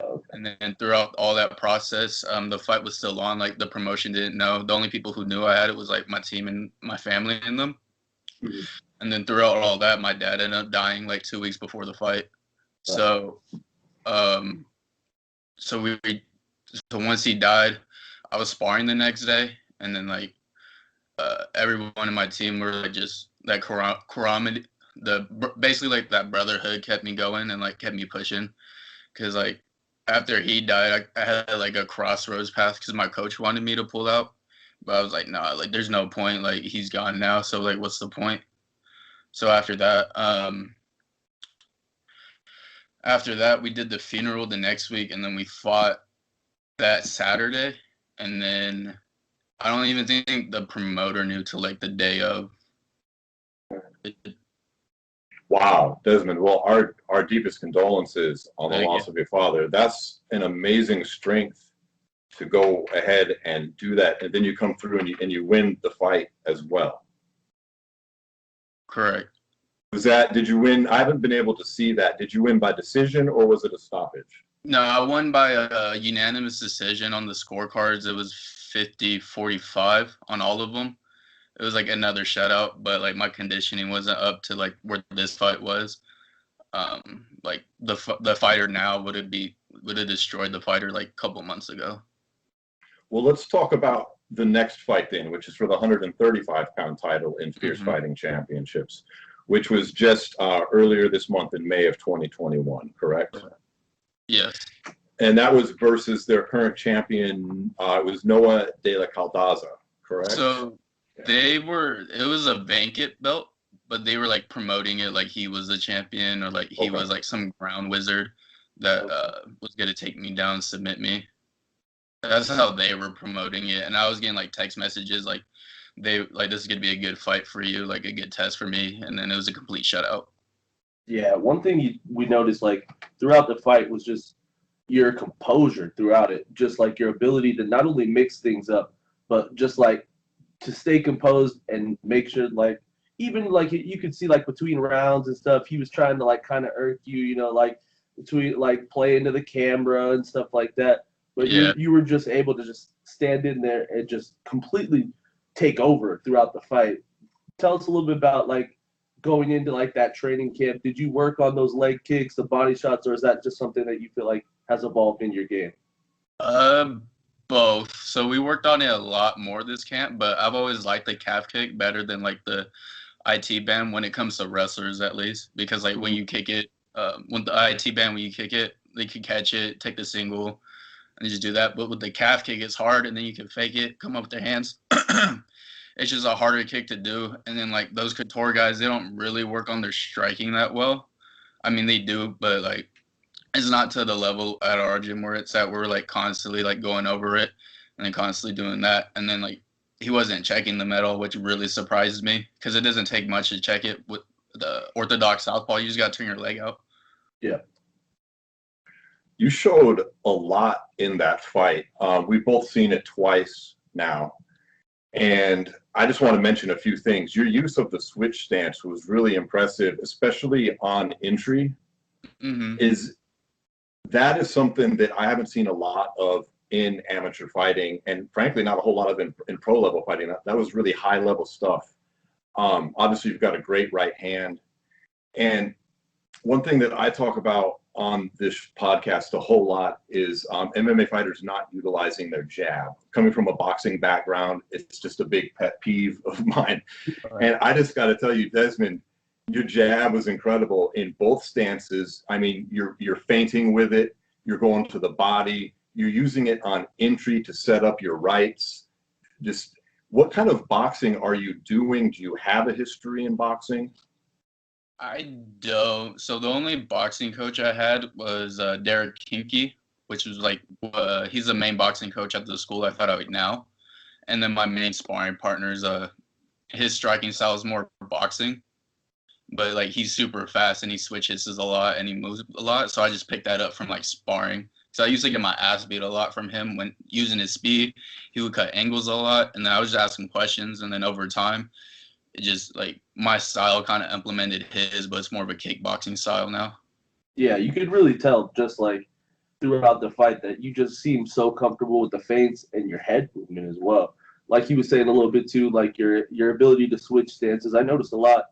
Okay. And then throughout all that process, the fight was still on. Like the promotion didn't know. The only people who knew I had it was like my team and my family in them. Mhm. And then throughout all that, my dad ended up dying like 2 weeks before the fight. So, so once he died, I was sparring the next day, and then like everyone in my team were like just that camaraderie, basically like that brotherhood kept me going and like kept me pushing, because like after he died, I had like a crossroads path because my coach wanted me to pull out, but I was like, nah, like there's no point, like he's gone now, so like what's the point? So after that, we did the funeral the next week, and then we fought that Saturday. And then I don't even think the promoter knew till like the day of. Wow, Desmond. Well, our deepest condolences on the Thank loss you. of your father. That's an amazing strength to go ahead and do that, and then you come through and you win the fight as well. Correct. Did you win? I haven't been able to see that. Did you win by decision or was it a stoppage? No, I won by a unanimous decision on the scorecards. It was 50-45 on all of them. It was like another shutout, but like my conditioning wasn't up to like where this fight was. Like the fighter now would have destroyed the fighter like a couple months ago. Well, let's talk about the next fight then, which is for the 135-pound title in Fierce Fighting Championships, which was just earlier this month in May of 2021, correct? Yes. And that was versus their current champion. It was Noah De La Caldaza, correct? So it was a blanket belt, but they were like promoting it like he was the champion, or like he was like some ground wizard that was going to take me down and submit me. That's how they were promoting it. And I was getting like text messages like, this is going to be a good fight for you, like a good test for me. And then it was a complete shutout. Yeah, one thing we noticed like throughout the fight was just your composure throughout it. Just like your ability to not only mix things up, but just like to stay composed and make sure like even like you could see like between rounds and stuff, he was trying to like kind of irk you, you know, like between like play into the camera and stuff like that. But you were just able to just stand in there and just completely take over throughout the fight. Tell us a little bit about like going into like that training camp. Did you work on those leg kicks, the body shots, or is that just something that you feel like has evolved in your game? Both. So we worked on it a lot more this camp, but I've always liked the calf kick better than like the IT band when it comes to wrestlers, at least, because like when you kick it, when the IT band, when you kick it, they can catch it, take the single, and just do that. But with the calf kick, it's hard, and then you can fake it, come up with their hands. It's just a harder kick to do. And then like those couture guys, they don't really work on their striking that well. I mean, they do, but like it's not to the level at our gym where it's at. We're like constantly like going over it and then constantly doing that. And then like he wasn't checking the metal, which really surprised me because it doesn't take much to check it with the orthodox southpaw. You just got to turn your leg out. Yeah. You showed a lot in that fight. We've both seen it twice now. And I just want to mention a few things. Your use of the switch stance was really impressive, especially on entry. Mm-hmm. that is something that I haven't seen a lot of in amateur fighting, and frankly, not a whole lot of in pro level fighting. That was really high level stuff. Obviously, you've got a great right hand. And one thing that I talk about on this podcast a whole lot is MMA fighters not utilizing their jab. Coming from a boxing background, it's just a big pet peeve of mine. Right. And I just got to tell you, Desmond, your jab was incredible in both stances. I mean, you're feinting with it. You're going to the body. You're using it on entry to set up your rights. Just what kind of boxing are you doing? Do you have a history in boxing? I don't. So the only boxing coach I had was Derek Kinke, which was like he's the main boxing coach at the school I taught at now. And then my main sparring partner's his striking style is more boxing, but like he's super fast and he switches a lot and he moves a lot. So I just picked that up from like sparring. So I used to get my ass beat a lot from him when using his speed. He would cut angles a lot, and then I was just asking questions. And then over time, it just like my style kind of implemented his, but it's more of a kickboxing style now. Yeah, you could really tell just like throughout the fight that you just seem so comfortable with the feints and your head movement as well. Like he was saying a little bit too, like your ability to switch stances. I noticed a lot,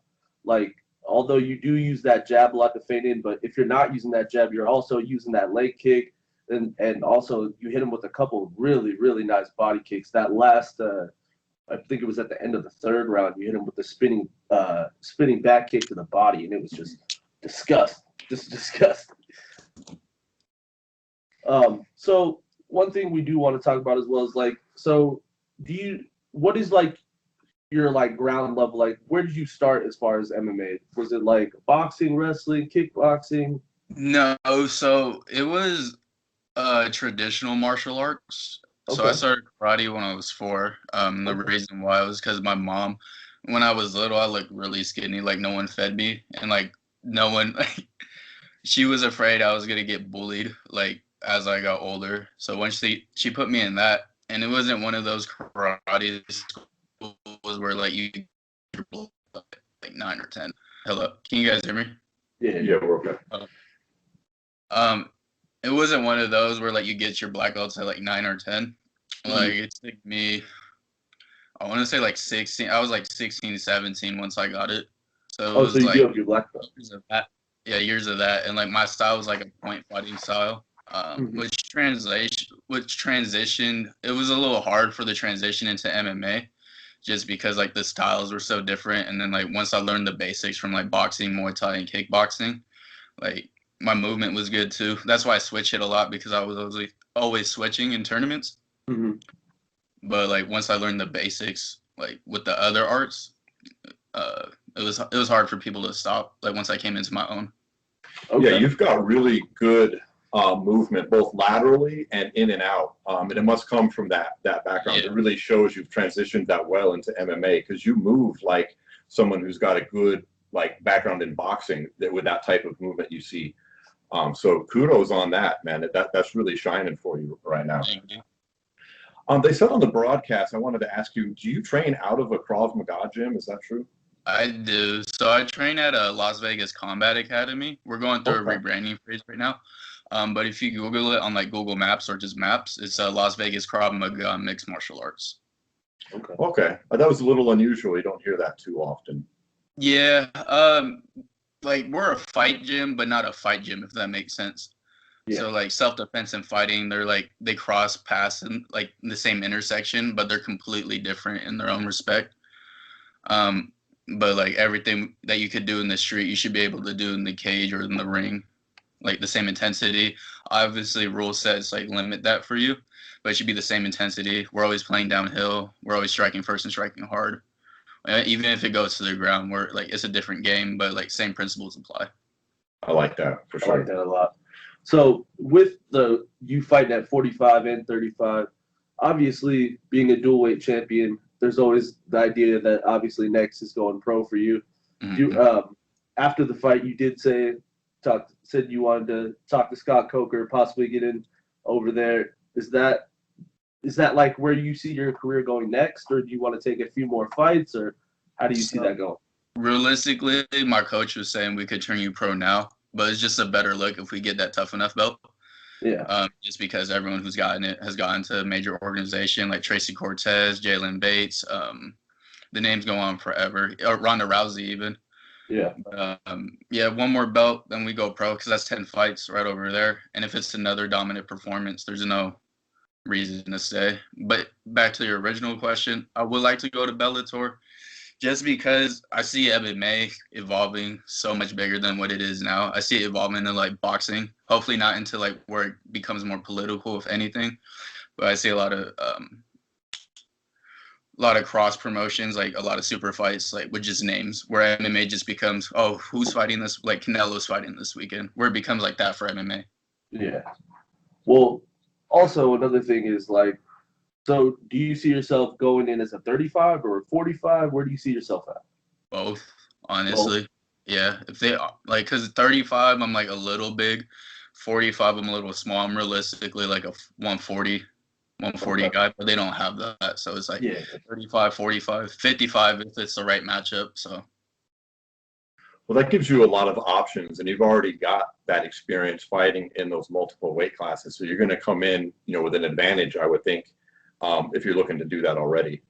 like although you do use that jab a lot to feint in, but if you're not using that jab, you're also using that leg kick. And also you hit him with a couple of really, really nice body kicks. That last, I think it was at the end of the third round, you hit him with the spinning back kick to the body, and it was just disgusting. So one thing we do want to talk about as well is like, so what is like your like ground level? Like, where did you start as far as MMA? Was it like boxing, wrestling, kickboxing? No, so it was traditional martial arts. Okay. So I started karate when I was 4. The reason why was because my mom, when I was little, I looked really skinny, like no one fed me, and like no one, like, she was afraid I was gonna get bullied, like as I got older. So when she put me in that, and it wasn't one of those karate schools where like you like 9 or 10. Hello, can you guys hear me? Yeah, we're okay. It wasn't one of those where like you get your black belts at like 9 or 10. Like it took me, I want to say like 16. I was like 16, 17 once I got it. So it was so you like do have your black belt. Years of that. Yeah, years of that. And like my style was like a point fighting style, which transitioned. It was a little hard for the transition into MMA, just because like the styles were so different. And then like once I learned the basics from like boxing, Muay Thai, and kickboxing, like my movement was good too. That's why I switch it a lot, because I was always switching in tournaments. Mm-hmm. But like once I learned the basics, like with the other arts, it was hard for people to stop. Like once I came into my own. Okay. Yeah, you've got really good movement, both laterally and in and out, and it must come from that background. Yeah. It really shows you've transitioned that well into MMA, because you move like someone who's got a good like background in boxing with that type of movement you see. So kudos on that, man. That's really shining for you right now. Thank you. They said on the broadcast, I wanted to ask you, do you train out of a Krav Maga gym? Is that true? I do. So I train at a Las Vegas Combat Academy. We're going through a rebranding phase right now. But if you Google it on like Google Maps or just Maps, it's Las Vegas Krav Maga Mixed Martial Arts. Okay. That was a little unusual. You don't hear that too often. Yeah. Like we're a fight gym, but not a fight gym, if that makes sense. Yeah. So like self-defense and fighting, they cross paths in like the same intersection, but they're completely different in their own respect. But like everything that you could do in the street, you should be able to do in the cage or in the ring, like the same intensity. Obviously, rule sets like limit that for you, but it should be the same intensity. We're always playing downhill. We're always striking first and striking hard. Even if it goes to the ground, we're like it's a different game, but like same principles apply. I like that for sure. I like that a lot. So with you fighting at 45 and 35, obviously being a dual weight champion, there's always the idea that obviously next is going pro for you. Mm-hmm. You after the fight, you did said you wanted to talk to Scott Coker, possibly get in over there. Is that like where you see your career going next, or do you want to take a few more fights, or how do you see that going? Realistically, my coach was saying we could turn you pro now, but it's just a better look if we get that tough enough belt. Yeah. Just because everyone who's gotten it has gotten to a major organization like Tracy Cortez, Jalen Bates. The names go on forever. Or Ronda Rousey even. Yeah. Yeah, one more belt, then we go pro because that's 10 fights right over there. And if it's another dominant performance, there's no reason to stay. But back to your original question, I would like to go to Bellator just because I see MMA evolving so much bigger than what it is now. I see it evolving into like boxing, hopefully not into like where it becomes more political, if anything. But I see a lot of cross promotions, like a lot of super fights, like with just names, where MMA just becomes, oh, who's fighting this? Like Canelo's fighting this weekend, where it becomes like that for MMA. Yeah. Well, also another thing is like, so do you see yourself going in as a 35 or a 45? Where do you see yourself at? Both, honestly. Yeah, if they like, cause 35, I'm like a little big. 45, I'm a little small. I'm realistically like a 140 Okay. guy, but they don't have that. So it's like Yeah. 35, 45, 55 if it's the right matchup. So Well, that gives you a lot of options, and you've already got that experience fighting in those multiple weight classes. So you're going to come in, with an advantage, I would think, if you're looking to do that already.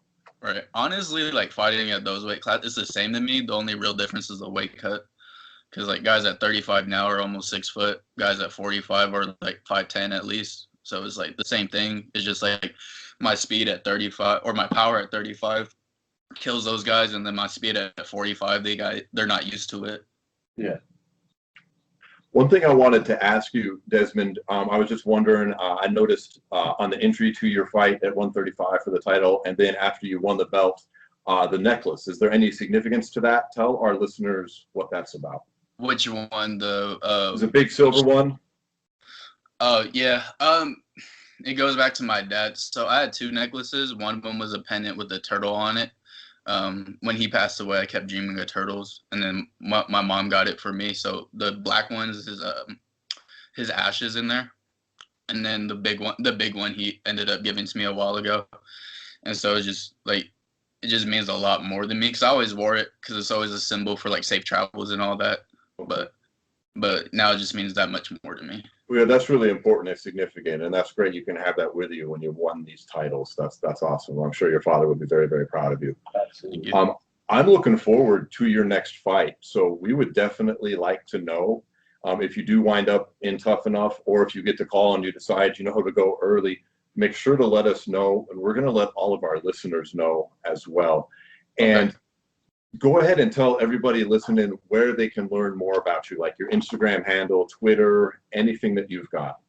right, honestly, like fighting at those weight classes, it's the same to me. The only real difference is the weight cut. Because like guys at 35 now are almost 6 foot. Guys at 45 are like 5'10" at least. So it's like the same thing. It's just like my speed at 35 or my power at 35 kills those guys, and then my speed at 45, they're not used to it. Yeah. One thing I wanted to ask you, Desmond, I was just wondering, I noticed on the entry to your fight at 135 for the title, and then after you won the belt, the necklace. Is there any significance to that? Tell our listeners what that's about. Which one? It was a big silver one. Oh yeah. It goes back to my dad. So I had two necklaces. One of them was a pendant with a turtle on it. When he passed away, I kept dreaming of turtles, and then my mom got it for me. So the black one is his ashes in there, and then the big one he ended up giving to me a while ago. And so it's just like it just means a lot more than me because I always wore it because it's always a symbol for like safe travels and all that. But now it just means that much more to me. Well, yeah, that's really important and significant, and that's great. You can have that with you when you've won these titles. That's awesome. I'm sure your father would be very, very proud of you. Absolutely. I'm looking forward to your next fight. So we would definitely like to know if you do wind up in Tough Enough, or if you get the call and you decide how to go early. Make sure to let us know, and we're going to let all of our listeners know as well. And go ahead and tell everybody listening where they can learn more about you, like your Instagram handle, Twitter, anything that you've got.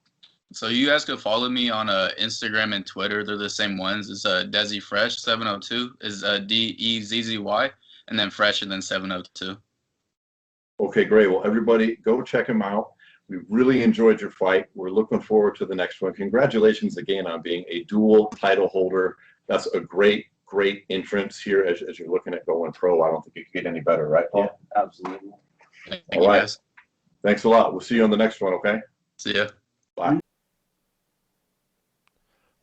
So you guys can follow me on Instagram and Twitter. They're the same ones. It's Desi Fresh 702 is DEZZY, and then Fresh and then 702. Okay, great. Well, everybody, go check him out. We really enjoyed your fight. We're looking forward to the next one. Congratulations again on being a dual title holder. That's a great entrance here as you're looking at going pro. I don't think it could get any better, right, Paul? Yeah, absolutely. All right. Guys. Thanks a lot. We'll see you on the next one, okay? See ya. Bye.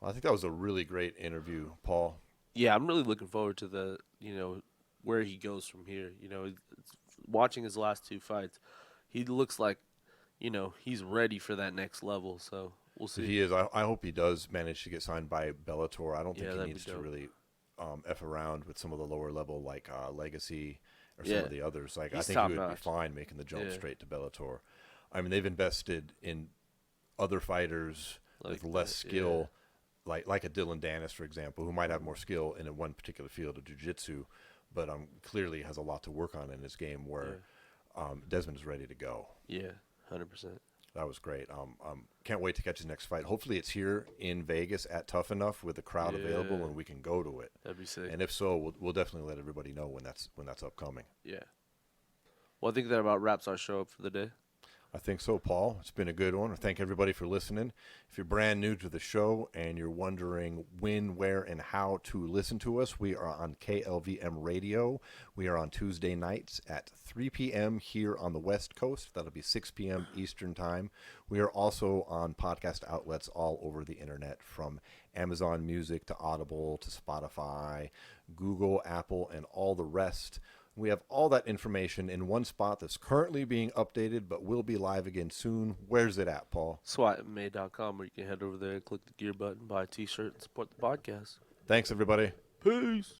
Well, I think that was a really great interview, Paul. Yeah, I'm really looking forward to the, where he goes from here. Watching his last two fights, he looks like, he's ready for that next level. So we'll see. He is. I hope he does manage to get signed by Bellator. I don't think he needs to dope. really F around with some of the lower level like Legacy or some of the others. Like I think he would be fine making the jump straight to Bellator. I mean, they've invested in other fighters with less skill, like a Dylan Dennis, for example, who might have more skill in one particular field of jiu-jitsu, but clearly has a lot to work on in his game where Desmond is ready to go. Yeah, 100%. That was great. Can't wait to catch his next fight. Hopefully it's here in Vegas at Tough Enough with the crowd available and we can go to it. That'd be sick. And if so, we'll definitely let everybody know when that's upcoming. Yeah. Well, I think that about wraps our show up for the day. I think so, Paul. It's been a good one. Thank everybody for listening. If you're brand new to the show and you're wondering when, where, and how to listen to us, we are on KLVM Radio. We are on Tuesday nights at 3 p.m. here on the West Coast. That'll be 6 p.m. Eastern Time. We are also on podcast outlets all over the internet, from Amazon Music to Audible to Spotify, Google, Apple, and all the rest. We have all that information in one spot that's currently being updated, but will be live again soon. Where's it at, Paul? SWATMA.com, where you can head over there and click the gear button, buy a t-shirt, and support the podcast. Thanks, everybody. Peace.